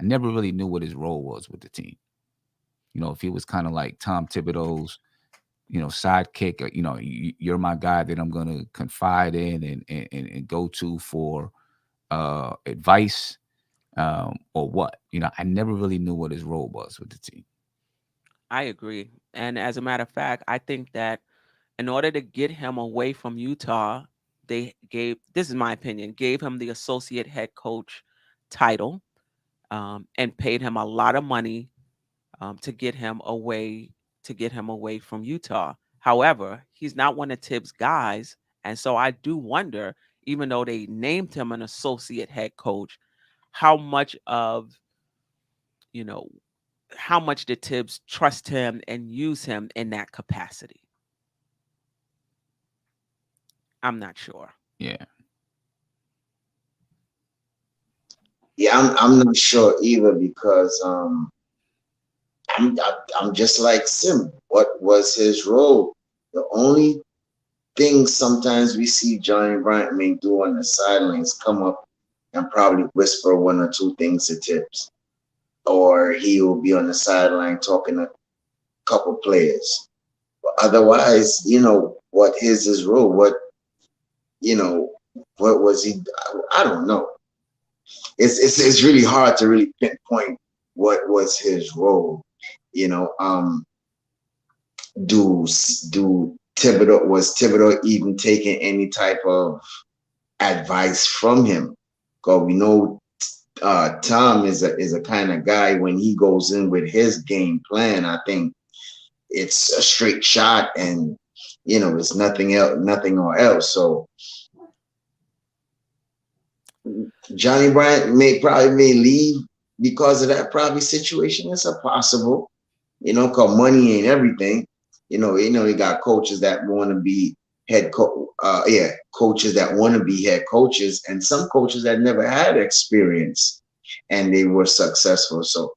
I never really knew what his role was with the team. You know, if he was kind of like Tom Thibodeau's, sidekick, or, you're my guy that I'm going to confide in and go to for advice, or what. I never really knew what his role was with the team. I agree. And as a matter of fact, I think that in order to get him away from Utah, they this is my opinion, gave him the associate head coach title, and paid him a lot of money, to get him away from Utah. However, he's not one of Tibbs' guys, and so I do wonder, even though they named him an associate head coach, how much did Tibbs trust him and use him in that capacity? I'm not sure. Yeah. Yeah, I'm not sure either because I'm just like Sim. What was his role? The only thing sometimes we see Johnny Bryant may do on the sidelines come up and probably whisper one or two things to Tibbs, or he will be on the sideline talking to a couple players. But otherwise, what is his role? What was he? I don't know. It's really hard to really pinpoint what was his role. Do Thibodeau even taking any type of advice from him? Because we know Tom is a kind of guy, when he goes in with his game plan, I think it's a straight shot, and it's nothing or else. So Johnny Bryant may leave because of that probably situation. It's a possible, because money ain't everything. You got coaches that want to be coaches that want to be head coaches, and some coaches that never had experience and they were successful. So,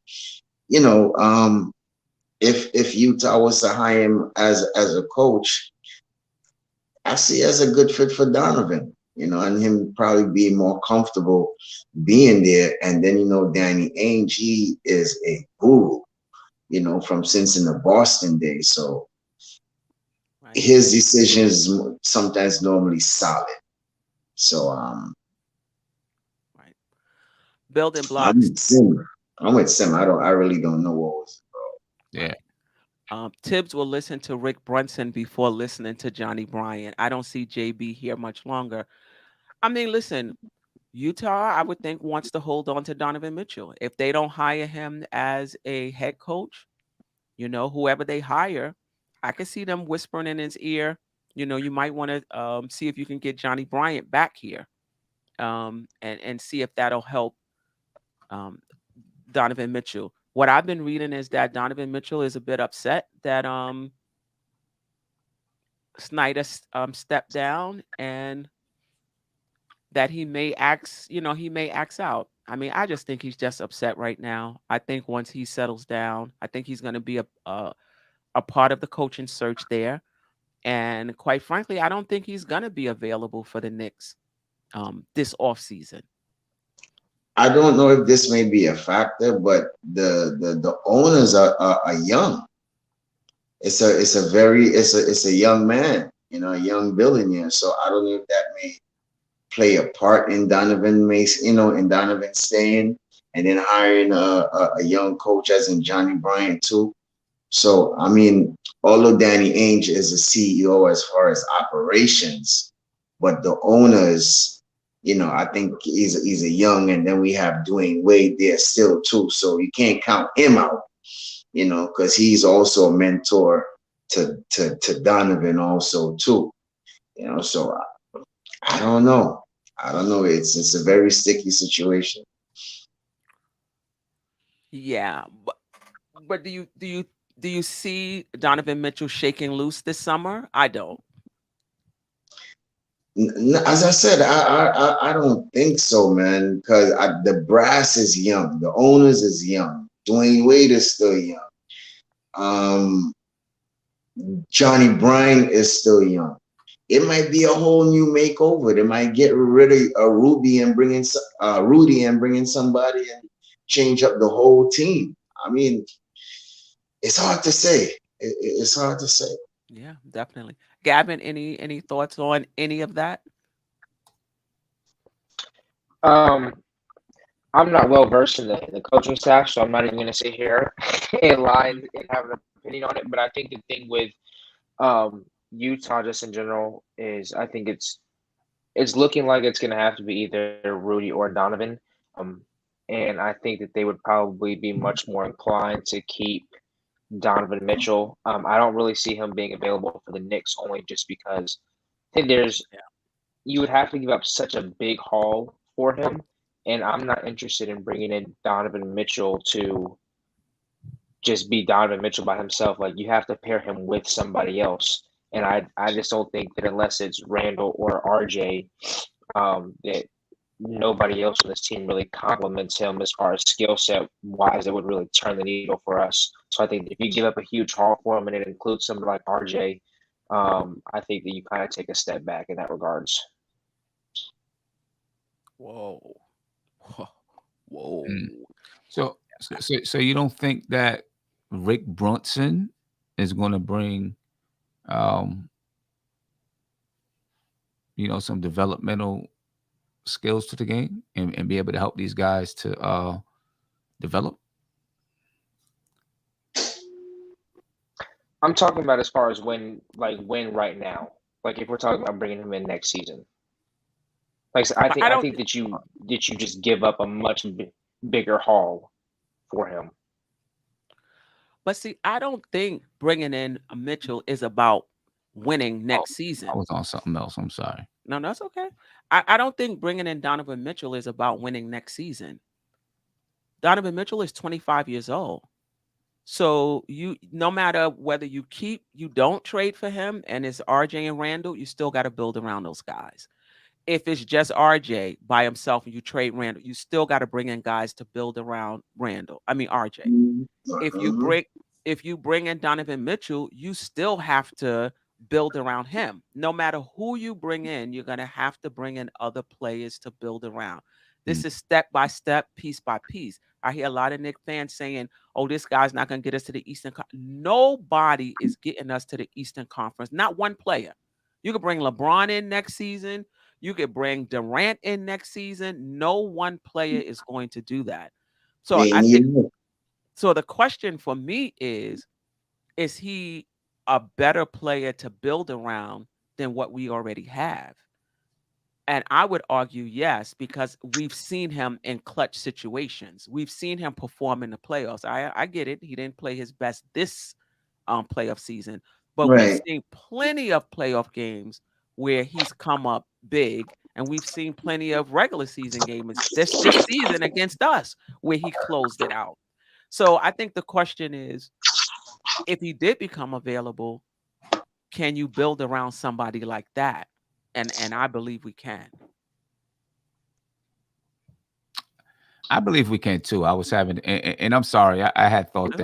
if Utah was to hire him as a coach, I see as a good fit for Donovan, and him probably being more comfortable being there. And then, Danny Ainge, he is a guru, since in the Boston days. So Right. his decisions sometimes normally solid. So Right. Building blocks. I'm with Sim. I really don't know what was. Yeah. Tibbs will listen to Rick Brunson before listening to Johnny Bryant. I don't see JB here much longer. I mean, listen, Utah, I would think, wants to hold on to Donovan Mitchell. If they don't hire him as a head coach, whoever they hire, I can see them whispering in his ear, you might want to see if you can get Johnny Bryant back here, and see if that'll help Donovan Mitchell. What I've been reading is that Donovan Mitchell is a bit upset that Snyder stepped down, and that he may axe out. I mean, I just think he's just upset right now. I think once he settles down, I think he's going to be a part of the coaching search there. And quite frankly, I don't think he's going to be available for the Knicks this offseason. I don't know if this may be a factor, but the owners are young. It's a young man, a young billionaire. So I don't know if that may play a part in Donovan staying and then hiring a young coach as in Johnny Bryant too. So, I mean, although Danny Ainge is the CEO as far as operations, but the owners, I think he's a young, and then we have Dwayne Wade there still too. So you can't count him out, because he's also a mentor to Donovan also too. So I don't know. I don't know. It's a very sticky situation. Yeah, but do you see Donovan Mitchell shaking loose this summer? I don't. As I said, I don't think so, man. Because the brass is young, the owners is young, Dwayne Wade is still young. Johnny Bryant is still young. It might be a whole new makeover. They might get rid of Rudy and bring in somebody and change up the whole team. I mean, it's hard to say. It's hard to say. Yeah, definitely. Gavin, any thoughts on any of that? I'm not well versed in the coaching staff, so I'm not even going to sit here and lie and have an opinion on it. But I think the thing with Utah, just in general, is I think it's looking like it's going to have to be either Rudy or Donovan. Um, and I think that they would probably be much more inclined to keep Donovan Mitchell. I don't really see him being available for the Knicks only just because I think you would have to give up such a big haul for him, and I'm not interested in bringing in Donovan Mitchell to just be Donovan Mitchell by himself. Like, you have to pair him with somebody else, and I just don't think that unless it's Randle or RJ, that nobody else on this team really complements him as far as skill set wise that would really turn the needle for us. So I think if you give up a huge haul for him and it includes somebody like RJ, I think that you kind of take a step back in that regards. Whoa. Whoa. So you don't think that Rick Brunson is going to bring, some developmental skills to the game and be able to help these guys to develop? I'm talking about as far as when right now. Like, if we're talking about bringing him in next season. Like, so I I don't think that you just give up a much bigger haul for him. But see, I don't think bringing in Mitchell is about winning next season. I was on something else. I'm sorry. No, that's okay. I don't think bringing in Donovan Mitchell is about winning next season. Donovan Mitchell is 25 years old. So no matter whether you don't trade for him and it's RJ and Randle, you still got to build around those guys. If it's just RJ by himself and you trade Randle, you still got to bring in guys to build around RJ. If you bring in Donovan Mitchell, you still have to build around him. No matter who you bring in, you're going to have to bring in other players to build around. This is step by step, piece by piece. I hear a lot of Knicks fans saying, "Oh, this guy's not going to get us to the Eastern Conference." Nobody is getting us to the Eastern Conference. Not one player. You could bring LeBron in next season. You could bring Durant in next season. No one player is going to do that. So I think. So the question for me is he a better player to build around than what we already have? And I would argue yes, because we've seen him in clutch situations. We've seen him perform in the playoffs. I get it. He didn't play his best this playoff season, but we've seen plenty of playoff games where he's come up big, and we've seen plenty of regular season games this season against us where he closed it out. So I think the question is, if he did become available, can you build around somebody like that? And I believe we can. I believe we can too. I was having, and I'm sorry, I had thought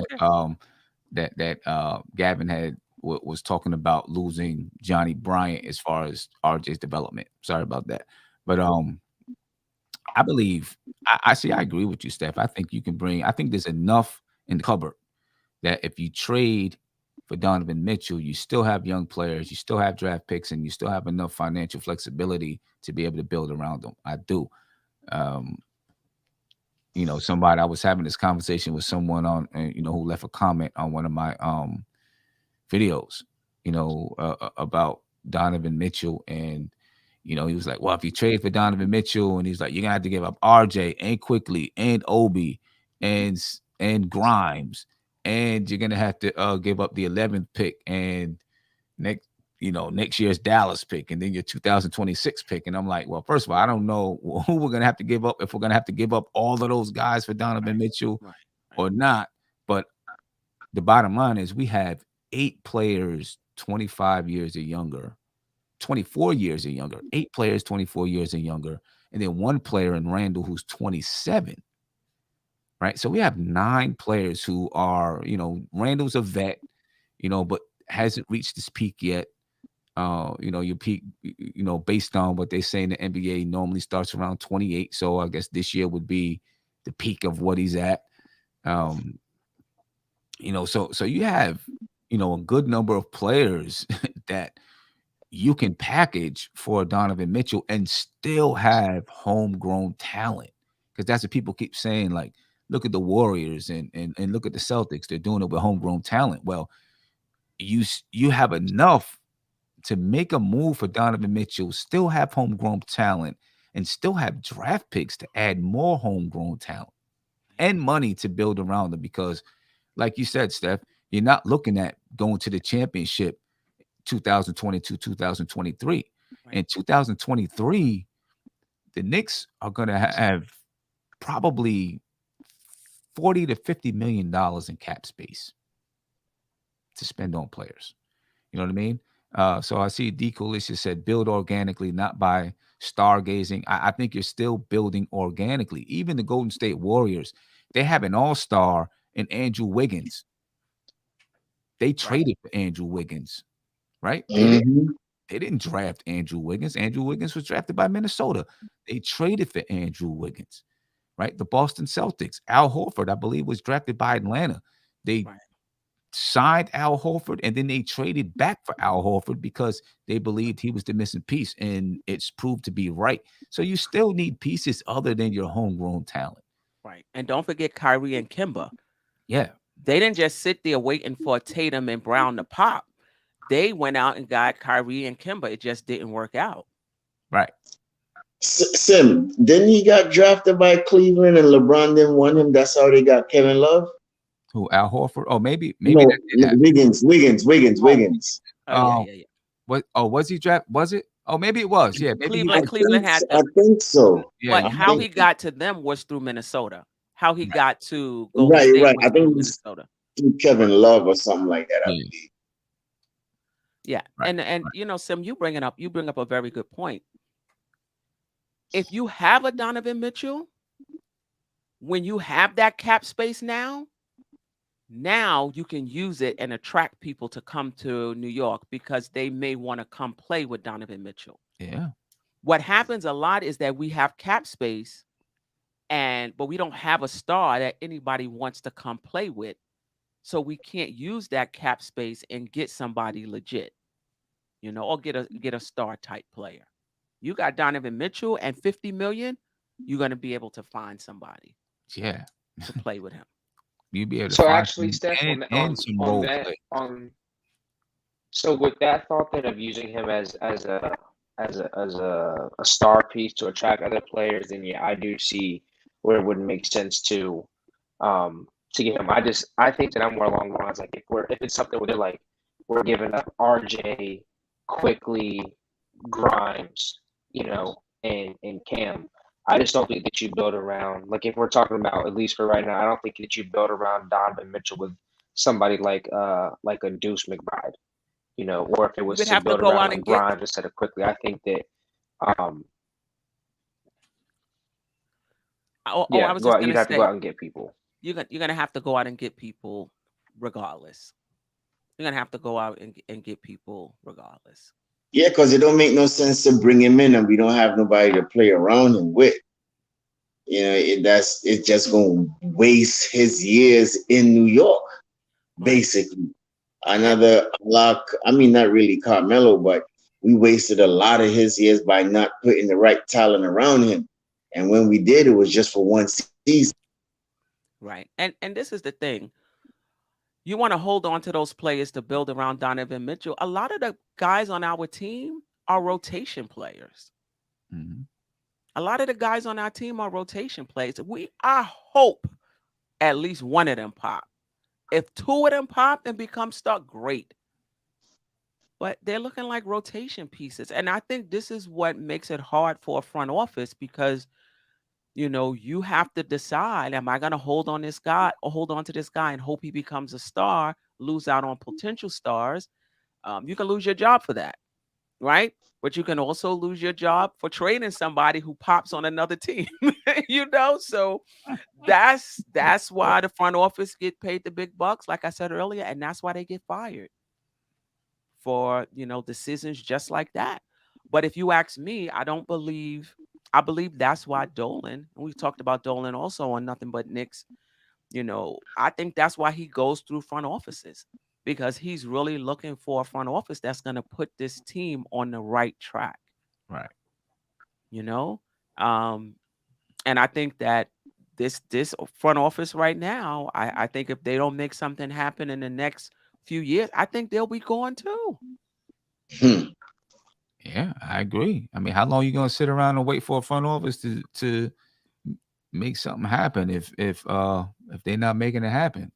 that Gavin was talking about losing Johnny Bryant as far as RJ's development. Sorry about that, but I believe I agree with you, Steph. I think you can bring. I think there's enough in the cupboard that if you trade for Donovan Mitchell, you still have young players, you still have draft picks, and you still have enough financial flexibility to be able to build around them. I do. somebody, I was having this conversation with someone on, who left a comment on one of my videos, about Donovan Mitchell. And, he was like, well, if you trade for Donovan Mitchell, and he's like, you're going to have to give up RJ and Quickly and Obi and Grimes, and you're going to have to give up the 11th pick and next year's Dallas pick, and then your 2026 pick. And I'm like, well, first of all, I don't know who we're going to have to give up, if we're going to have to give up all of those guys for Donovan Mitchell or not. But the bottom line is we have 8 players 25 years or younger, 24 years or younger, 8 players 24 years or younger, and then 1 player in Randle who's 27. Right. So we have 9 players who are, Randle's a vet, but hasn't reached his peak yet. Your peak, based on what they say in the NBA, normally starts around 28. So I guess this year would be the peak of what he's at. So you have, a good number of players that you can package for Donovan Mitchell and still have homegrown talent. Because that's what people keep saying, like, look at the Warriors and look at the Celtics. They're doing it with homegrown talent. Well, you have enough to make a move for Donovan Mitchell, still have homegrown talent, and still have draft picks to add more homegrown talent and money to build around them. Because, like you said, Steph, you're not looking at going to the championship 2022, 2023. In 2023, the Knicks are going to have probably $40 to $50 million in cap space to spend on players. You know what I mean? So I see D. Coalition said, build organically, not by stargazing. I think you're still building organically. Even the Golden State Warriors, they have an all-star in Andrew Wiggins. They traded for Andrew Wiggins, right? They didn't draft Andrew Wiggins. Andrew Wiggins was drafted by Minnesota. They traded for Andrew Wiggins, right? The Boston Celtics, Al Horford, I believe, was drafted by Atlanta. They signed Al Horford, and then they traded back for Al Horford because they believed he was the missing piece, and it's proved to be right. So you still need pieces other than your homegrown talent. Right. And don't forget Kyrie and Kemba. Yeah. They didn't just sit there waiting for Tatum and Brown to pop. They went out and got Kyrie and Kemba. It just didn't work out. Right. Sim, didn't he got drafted by Cleveland and LeBron didn't want him? That's how they got Kevin Love? Who, Al Horford? Oh, maybe No, that did happen. Wiggins. Yeah. Was he drafted? Was it? Oh, maybe it was. Yeah, maybe Cleveland had I think so. Yeah, but how he got to them was through Minnesota. How he got to go right. I think it was Minnesota. Kevin Love or something like that. I believe. Yeah. Right. And Sim, you bring up a very good point. If you have a Donovan Mitchell, when you have that cap space now you can use it and attract people to come to New York because they may want to come play with Donovan Mitchell. Yeah. What happens a lot is that we have cap space but we don't have a star that anybody wants to come play with. So we can't use that cap space and get somebody legit, or get a star type player. You got Donovan Mitchell and $50 million, you're going to be able to find somebody. Yeah. To play with him. You'd be able to So find actually, Steph, so with that thought then of using him as a star piece to attract other players, then yeah, I do see where it wouldn't make sense to get him. I think that I'm more along the lines like if it's something where they're like we're giving up RJ, Quickly, Grimes, and Cam. I just don't think that you build around, like if we're talking about, at least for right now, I don't think that you build around Donovan Mitchell with somebody like a Deuce McBride, or if it was to build around like Grimes instead of Quickly. I think that you'd have to go out and get people. You're gonna have to go out and get people regardless. You're gonna have to go out and get people regardless. Yeah, because it don't make no sense to bring him in and we don't have nobody to play around him with. It's just going to waste his years in New York, basically. Another lock. I mean, not really Carmelo, but we wasted a lot of his years by not putting the right talent around him. And when we did, it was just for one season. Right. And this is the thing. You want to hold on to those players to build around Donovan Mitchell. A lot of the guys on our team are rotation players. Mm-hmm. A lot of the guys on our team are rotation players. I hope at least one of them pop. If two of them pop and become star, great. But they're looking like rotation pieces. And I think this is what makes it hard for a front office because you have to decide, am I going to hold on this guy or hold on to this guy and hope he becomes a star, lose out on potential stars? You can lose your job for that, right? But you can also lose your job for trading somebody who pops on another team, So that's why the front office get paid the big bucks, like I said earlier, and that's why they get fired for, decisions just like that. But if you ask me, I believe that's why Dolan, and we've talked about Dolan also on Nothing But Knicks, I think that's why he goes through front offices because he's really looking for a front office that's going to put this team on the right track. Right. You know, um, and I think that this front office right now, I think if they don't make something happen in the next few years, I think they'll be gone too. Yeah, I agree. I mean, how long are you gonna sit around and wait for a front office to make something happen if they're not making it happen?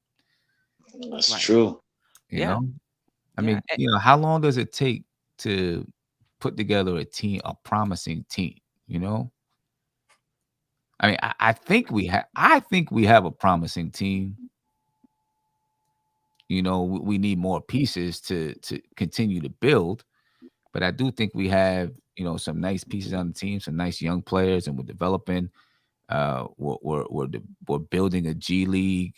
That's Right. true. You Yeah. know, I Yeah. mean, how long does it take to put together a promising team? I mean, I think we have a promising team. We need more pieces to continue to build, but I do think we have some nice pieces on the team, some nice young players, and we're developing. We're building a G League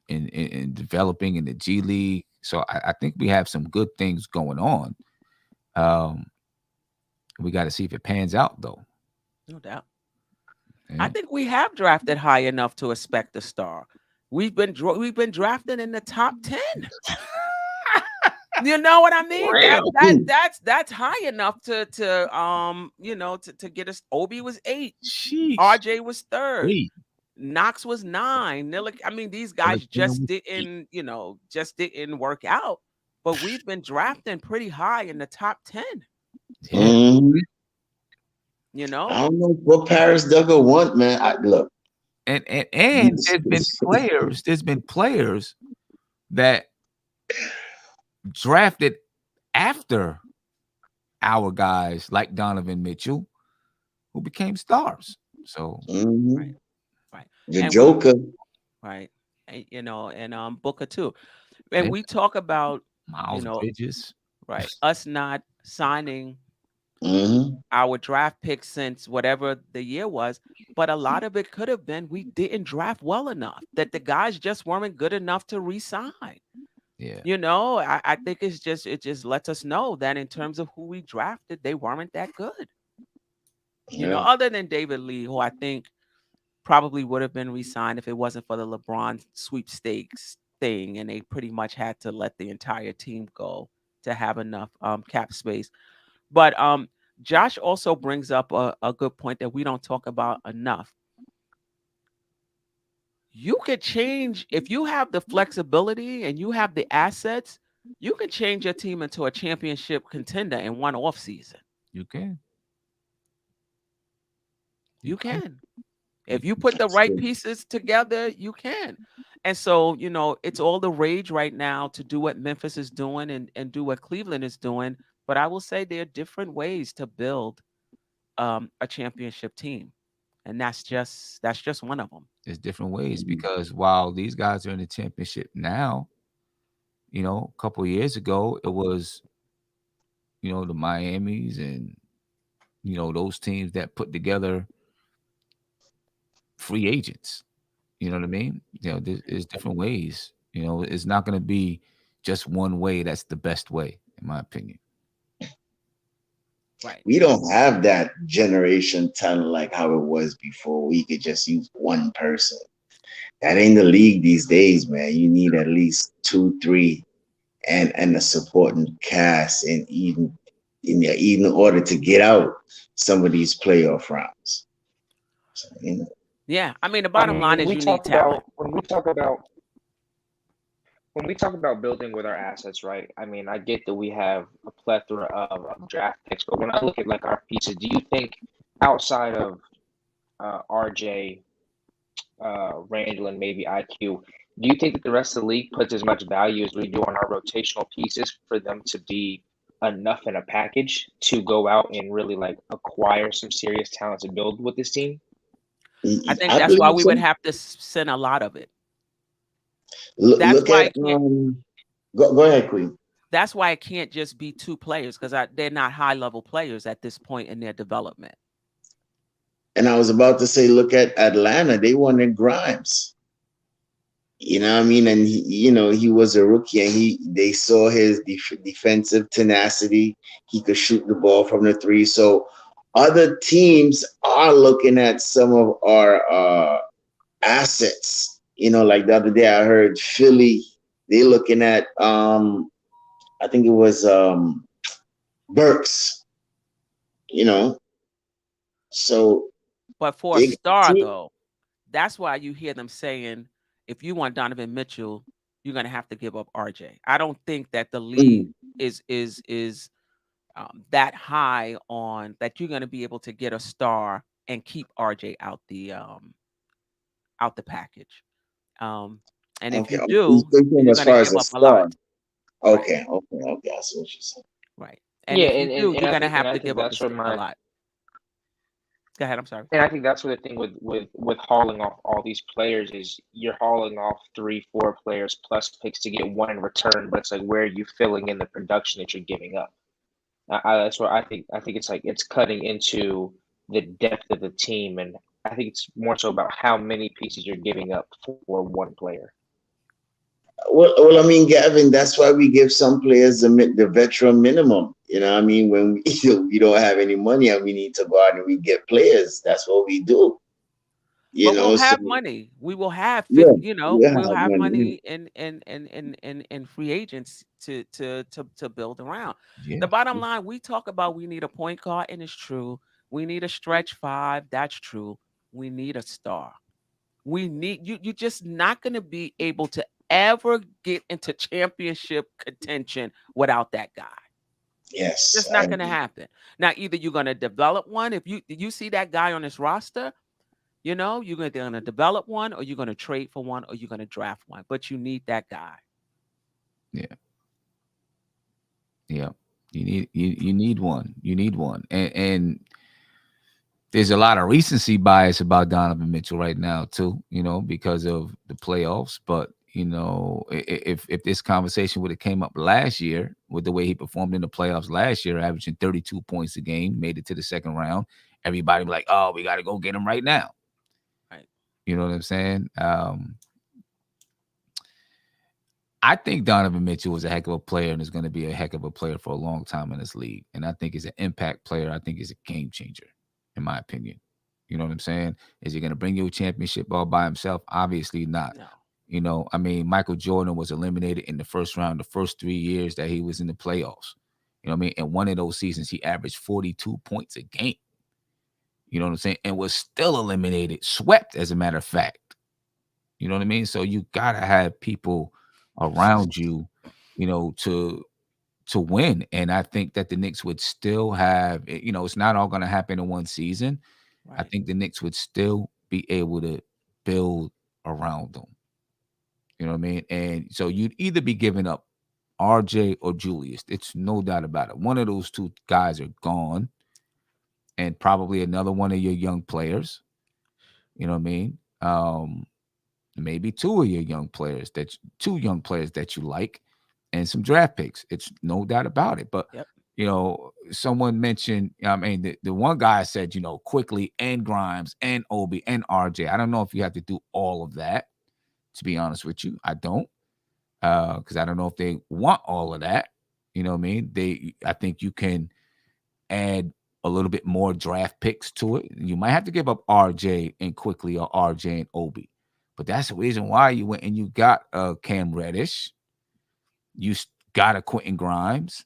and developing in the G League. So I think we have some good things going on. We got to see if it pans out, though. No doubt. Yeah. I think we have drafted high enough to expect a star. We've been drafted in the top 10. You know what I mean? That's high enough to get us. Obi was 8. Sheesh. RJ was 3rd. Wait. Knox was 9. These guys just didn't work out. But we've been drafting pretty high in the top 10. Yeah. I don't know what Paris Duggar want, man. Look. And there's been players that drafted after our guys like Donovan Mitchell who became stars. So right. The Joker. Right. And Booker too. And we talk about Miles Bridges. Right. Us not signing Mm-hmm. our draft picks since whatever the year was, but a lot of it could have been we didn't draft well enough, that the guys just weren't good enough to re-sign. Yeah. I think it just lets us know that in terms of who we drafted, they weren't that good. Other than David Lee, who I think probably would have been re-signed if it wasn't for the LeBron sweepstakes thing, and they pretty much had to let the entire team go to have enough cap space. But Josh also brings up a good point that we don't talk about enough. You could change if you have the flexibility and you have the assets. You can change your team into a championship contender in one off season. You can. You can. If you put the right pieces together, you can. And so, it's all the rage right now to do what Memphis is doing and do what Cleveland is doing. But I will say there are different ways to build a championship team. And that's just one of them. There's different ways because while these guys are in the championship now, a couple of years ago, it was, the Miamis and, those teams that put together free agents. You know what I mean? There's different ways. It's not going to be just one way that's the best way, in my opinion. Right. We don't have that generation talent like how it was before. We could just use one person. That ain't the league these days, man. You need at least 2, 3, and a supporting cast, and even in order to get out some of these playoff rounds. So, Yeah, I mean, the bottom line is you need talent. When we talk about building with our assets, right? I mean, I get that we have a plethora of draft picks, but when I look at like our pieces, do you think outside of RJ, Randle, and maybe IQ, do you think that the rest of the league puts as much value as we do on our rotational pieces for them to be enough in a package to go out and really like acquire some serious talent to build with this team? I think I that's why believe we so. would have to send a lot of it. That's Look why at it can't, go ahead, Queen. that's why it can't just be 2 players because they're not high level players at this point in their development. And I was about to say, look at Atlanta. They wanted Grimes. You know what I mean? And he was a rookie, and they saw his defensive tenacity. He could shoot the ball from the three. So other teams are looking at some of our assets. Like the other day I heard Philly, they looking at I think it was Burks, So But for a star, though, that's why you hear them saying, if you want Donovan Mitchell, you're going to have to give up RJ. I don't think that the league is that high on that you're going to be able to get a star and keep RJ out the package. And if you do, you're as going to far as give a up a lot. star. Okay, I see what you're saying. Right. And Yeah, if you do, you're going to have to think give up that's where a lot. Go ahead. I'm sorry. And I think that's where the thing with hauling off all these players is you're hauling off 3-4 players plus picks to get one in return, but it's like where are you filling in the production that you're giving up? That's where I think it's like it's cutting into the depth of the team, and I think it's more so about how many pieces you're giving up for one player. Well, I mean, Gavin, that's why we give some players the veteran minimum. You know what I mean? When we don't have any money and we need to go out and we get players, that's what we do. But we'll have money. We will have, we'll have money in free agents to build around. Yeah. The bottom line, we talk about we need a point guard, and it's true. We need a stretch 5. That's true. We need a star. We need you. You're just not going to be able to ever get into championship contention without that guy. Yes, it's not going to happen. Now, either you're going to develop one. If you see that guy on this roster, you're going to develop one, or you're going to trade for one, or you're going to draft one. But you need that guy. Yeah. Yeah. You need one. You need one. And there's a lot of recency bias about Donovan Mitchell right now too, because of the playoffs. But if this conversation would have came up last year with the way he performed in the playoffs last year, averaging 32 points a game, made it to the second round, everybody be like, "Oh, we got to go get him right now." Right. You know what I'm saying? I think Donovan Mitchell was a heck of a player and is going to be a heck of a player for a long time in this league. And I think he's an impact player. I think he's a game changer, in my opinion. You know what I'm saying? Is he going to bring you a championship all by himself? Obviously not. No. I mean, Michael Jordan was eliminated in the first round the first 3 years that he was in the playoffs. You know what I mean? And one of those seasons, he averaged 42 points a game. You know what I'm saying? And was still eliminated, swept, as a matter of fact. You know what I mean? So you got to have people around you, to win. And I think that the Knicks would still have, it's not all going to happen in one season. Right. I think the Knicks would still be able to build around them. You know what I mean? And so you'd either be giving up RJ or Julius. It's no doubt about it. One of those two guys are gone, and probably another one of your young players. You know what I mean? Maybe two young players that you like, and some draft picks. It's no doubt about it. But someone mentioned, the one guy said, quickly, and Grimes and Obi and RJ. I don't know if you have to do all of that. To be honest with you, I don't, because I don't know if they want all of that. You know what I mean? I think you can add a little bit more draft picks to it. You might have to give up RJ and quickly, or RJ and Obi. But that's the reason why you went and you got Cam Reddish. You got a Quentin Grimes.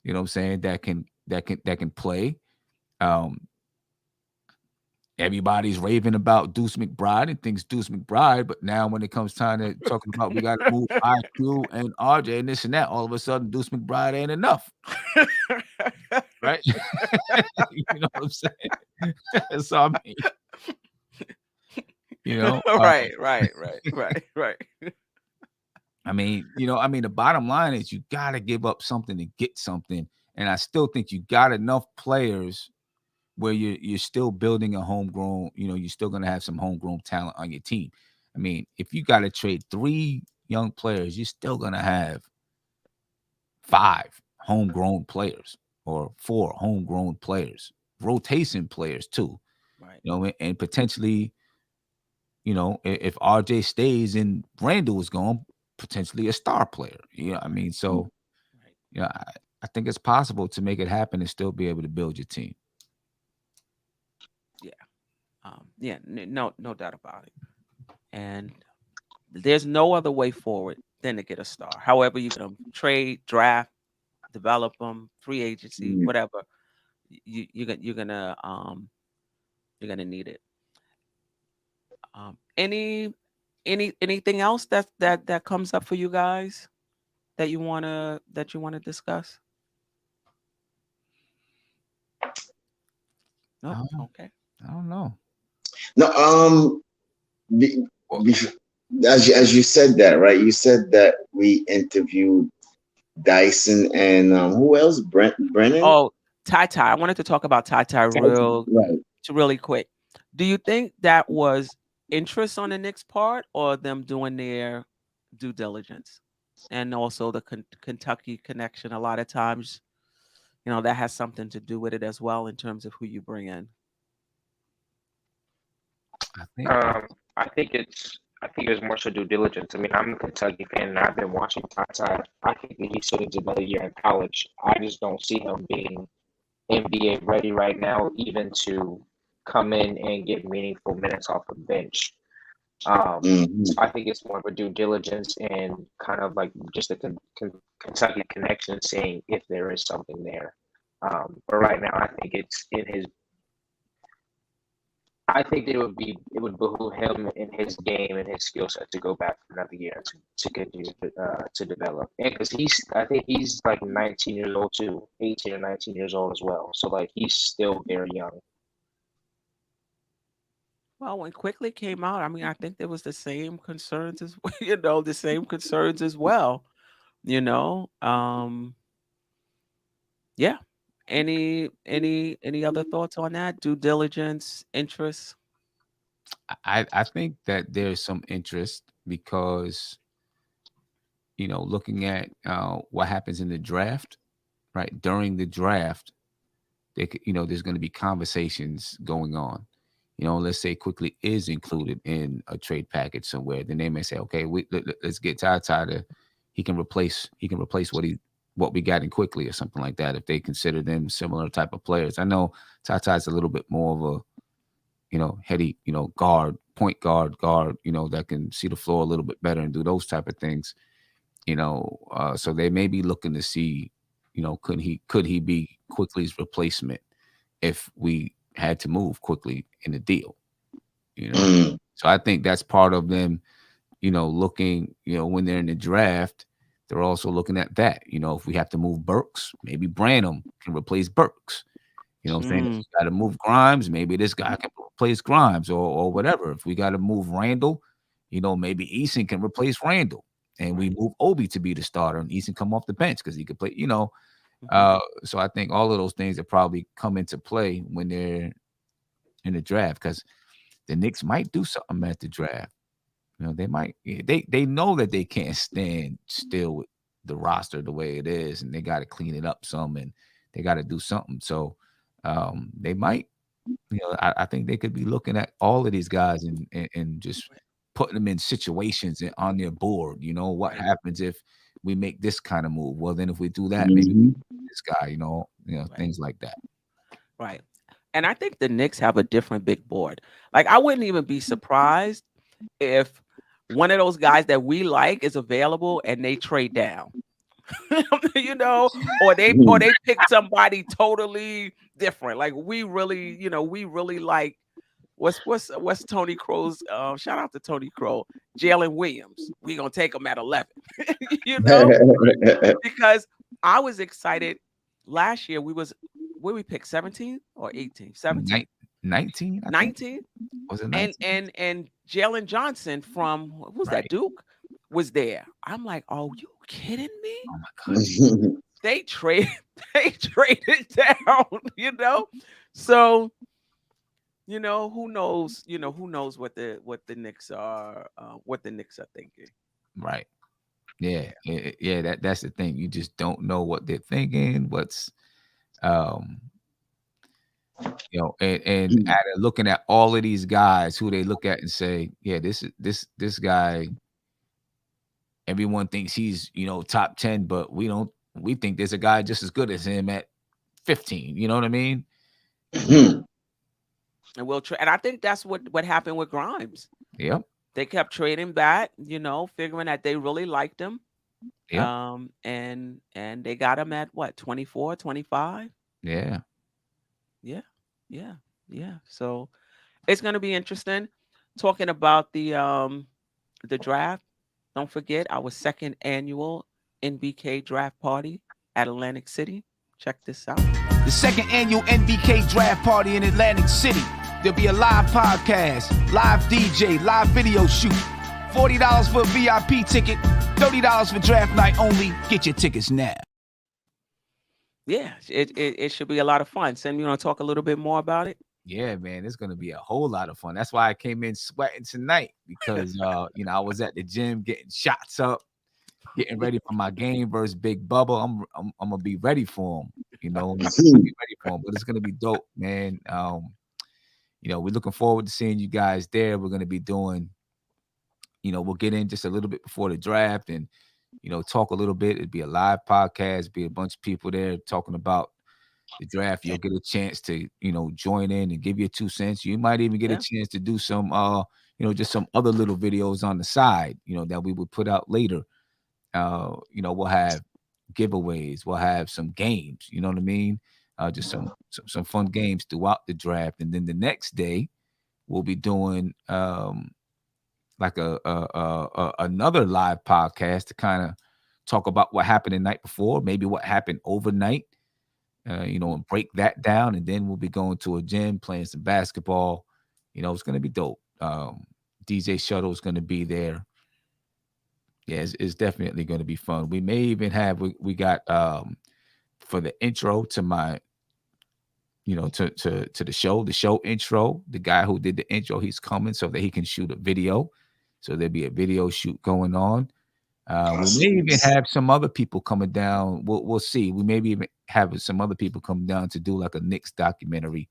You know what I'm saying? That can play. everybody's raving about Deuce McBride and thinks Deuce McBride, but now when it comes time to talking about we got to move IQ and RJ and this and that, all of a sudden Deuce McBride ain't enough, right? You know what I'm saying? So I mean, right. I mean, the bottom line is you got to give up something to get something, and I still think you got enough players where you're still building a homegrown, you're still going to have some homegrown talent on your team. I mean, if you got to trade 3 young players, you're still going to have 5 homegrown players or 4 homegrown players, rotation players too. Right. And potentially, if RJ stays and Randle is gone, potentially a star player. I mean? So, I think it's possible to make it happen and still be able to build your team. No doubt about it. And there's no other way forward than to get a star. However, you can trade, draft, develop them, free agency, whatever. You're gonna need it. Anything else that comes up for you guys that you wanna discuss? No. Okay. I don't know. No, as you said that, right? You said that we interviewed Dyson and who else? Brennan. Oh, Ty. I wanted to talk about Ty really quick. Do you think that was interest on the Knicks' part, or them doing their due diligence, and also the Kentucky connection? A lot of times, that has something to do with it as well in terms of who you bring in. I think it's more so due diligence. I mean, I'm a Kentucky fan, and I've been watching Ty. I think that he should have did another year in college. I just don't see him being NBA ready right now, even to come in and get meaningful minutes off the bench. So I think it's more of a due diligence and kind of like just a Kentucky connection, seeing if there is something there. But right now, I think it's in his. I think it would behoove him in his game and his skill set to go back for another year to continue to develop. And because I think he's like 19 years old too, 18 or 19 years old as well. So like he's still very young. Well, when Quickly came out, I mean, I think there was the same concerns as the same concerns as well. Yeah. Any other thoughts on that? Due diligence, interest? I think that there's some interest because, looking at what happens in the draft, right? During the draft, there's going to be conversations going on. Let's say Quickly is included in a trade package somewhere, then they may say, okay, let's get Ty to, he can replace what we got in Quickly or something like that, if they consider them similar type of players. I know Ty's a little bit more of a, heady, point guard, that can see the floor a little bit better and do those type of things, so they may be looking to see, could he be Quickly's replacement if we had to move Quickly in the deal, So I think that's part of them, looking, when they're in the draft, they're also looking at that. If we have to move Burks, maybe Branham can replace Burks. What I'm saying? If we got to move Grimes, maybe this guy can replace Grimes or whatever. If we got to move Randle, maybe Eason can replace Randle. And we move Obi to be the starter and Eason come off the bench because he could play, So I think all of those things that probably come into play when they're in the draft, because the Knicks might do something at the draft. They might. They know that they can't stand still with the roster the way it is, and they got to clean it up some, and they got to do something. So they might. I think they could be looking at all of these guys and just putting them in situations on their board. What happens if we make this kind of move? Well, then if we do that, maybe this guy. Things like that. Right. And I think the Knicks have a different big board. Like I wouldn't even be surprised if one of those guys that we like is available and they trade down, or they pick somebody totally different. Like we really like what's Tony Crowe's shout out to Tony Crowe, Jalen Williams. We're gonna take him at 11. You know, because I was excited last year. We was where we picked 17 or 18? 17. 19, I think. 19. Was it And 19? Jalen Johnson from who's that Right. Duke was there. I'm like, oh, you kidding me? Oh my goodness. They traded down, you know. So, who knows, who knows what the Knicks are thinking. Right. Yeah. Yeah. That's the thing. You just don't know what they're thinking. What's and looking at all of these guys who they look at and say, yeah, this guy, everyone thinks he's, top 10, but we think there's a guy just as good as him at 15. You know what I mean? And and I think that's what happened with Grimes. Yep. They kept trading back, figuring that they really liked him. Yeah. And they got him at what, 24, 25? Yeah. Yeah. So it's going to be interesting talking about the draft. Don't forget our second annual NBK draft party at Atlantic City. Check this out. The second annual NBK draft party in Atlantic City. There'll be a live podcast, live DJ, live video shoot. $40 for a VIP ticket, $30 for draft night only. Get your tickets now. Yeah, it should be a lot of fun. Sam, you want to talk a little bit more about it? Yeah, man, it's gonna be a whole lot of fun. That's why I came in sweating tonight because I was at the gym getting shots up, getting ready for my game versus Big Bubba. I'm gonna be ready for him. I'm gonna be ready for him, but it's gonna be dope, man. We're looking forward to seeing you guys there. We're gonna be doing, we'll get in just a little bit before the draft and talk a little bit. It'd be a live podcast, be a bunch of people there talking about the draft. You'll get a chance to, join in and give your 2 cents. You might even get a chance to do some, just some other little videos on the side, that we would put out later. We'll have giveaways. We'll have some games. You know what I mean? Just some fun games throughout the draft. And then the next day, we'll be doing like another live podcast to kind of talk about what happened the night before, maybe what happened overnight. And break that down, and then we'll be going to a gym, playing some basketball. It's gonna be dope. DJ Shuttle is gonna be there. Yeah, it's definitely gonna be fun. We may even have we got for the intro to my to the show intro. The guy who did the intro, he's coming so that he can shoot a video. So there'll be a video shoot going on. We may even have some other people coming down. We'll see. We maybe even have some other people come down to do like a Knicks documentary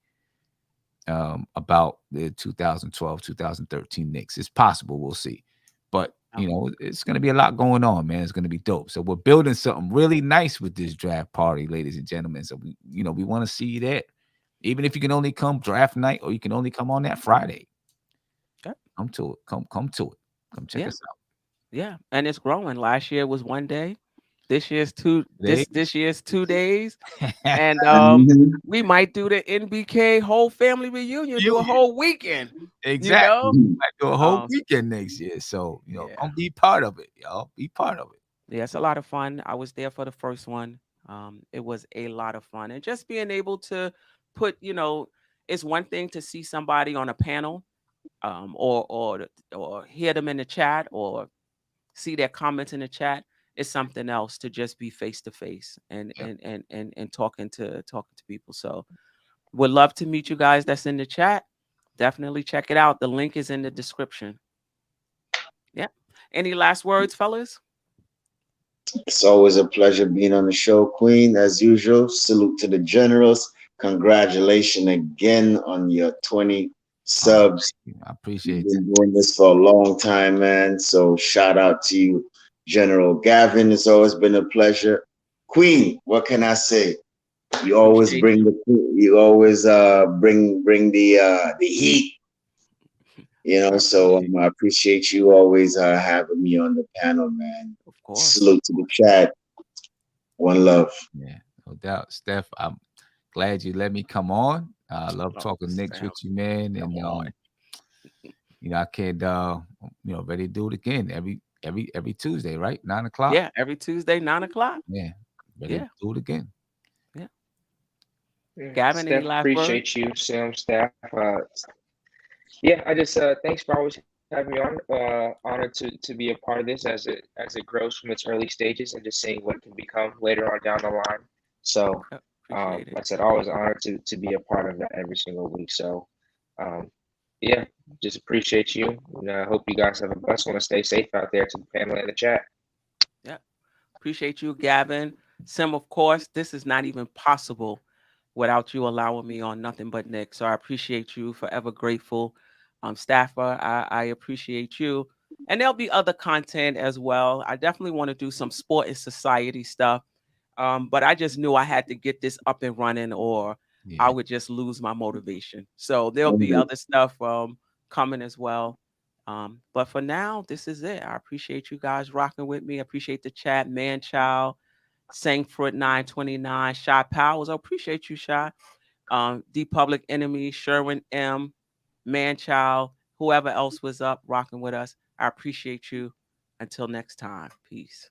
about the 2012-2013 Knicks. It's possible. We'll see. But, it's going to be a lot going on, man. It's going to be dope. So we're building something really nice with this draft party, ladies and gentlemen. So, we want to see you there. Even if you can only come draft night or you can only come on that Friday. Okay. Come to it. Come to it. Come check us out. Yeah, and it's growing. Last year was 1 day. This year's 2 days. This year's 2 days. And we might do the NBK whole family reunion, do a whole weekend. Exactly. Might do a whole weekend next year. So, come be part of it, y'all. Be part of it. Yeah, it's a lot of fun. I was there for the first one. It was a lot of fun. And just being able to put, it's one thing to see somebody on a panel, or hear them in the chat or see their comments in the chat. It's something else to just be face to face and talking to people. So would love to meet you guys that's in the chat. Definitely check it out. The link is in the description. Yeah. Any last words, fellas? It's always a pleasure being on the show, Queen. As usual, salute to the generals. Congratulations again on your 20 subs. I appreciate it. You've been doing this for a long time, man. So shout out to you, General Gavin. It's always been a pleasure. Queen, what can I say? You always bring the heat. So I appreciate you always having me on the panel, man. Of course. Salute to the chat. One love. Yeah, no doubt. Steph, I'm glad you let me come on. I love Oh, talking Knicks Sam, with you, man. come And on. I can't ready to do it again every Tuesday, right? 9:00. Yeah, every Tuesday, 9:00. Yeah, ready to Yeah, do it again. yeah. Gavin, any Steph, last words? appreciate you, Sim, staff. Yeah, I just thanks for always having me on. Honored to be a part of this as it grows from its early stages and just seeing what it can become later on down the line. So, Yep, appreciate it. like I said, always honored to be a part of that every single week. So, um, yeah, just appreciate you. And I hope you guys have a blessed one and stay safe out there to the family in the chat. Yeah, appreciate you, Gavin. Sim, of course, this is not even possible without you allowing me on Nothing But Nick. So I appreciate you. Forever grateful. Staffer, I appreciate you. And there'll be other content as well. I definitely want to do some sport and society stuff. But I just knew I had to get this up and running or I Yeah. would just lose my motivation. So there'll be other stuff coming as well. But for now, this is it. I appreciate you guys rocking with me. I appreciate the chat, man child, Sangford 929, Shy Powers. I appreciate you, Shy. The Public Enemy, Sherwin M, Man Child, whoever else was up rocking with us. I appreciate you. Until next time. Peace.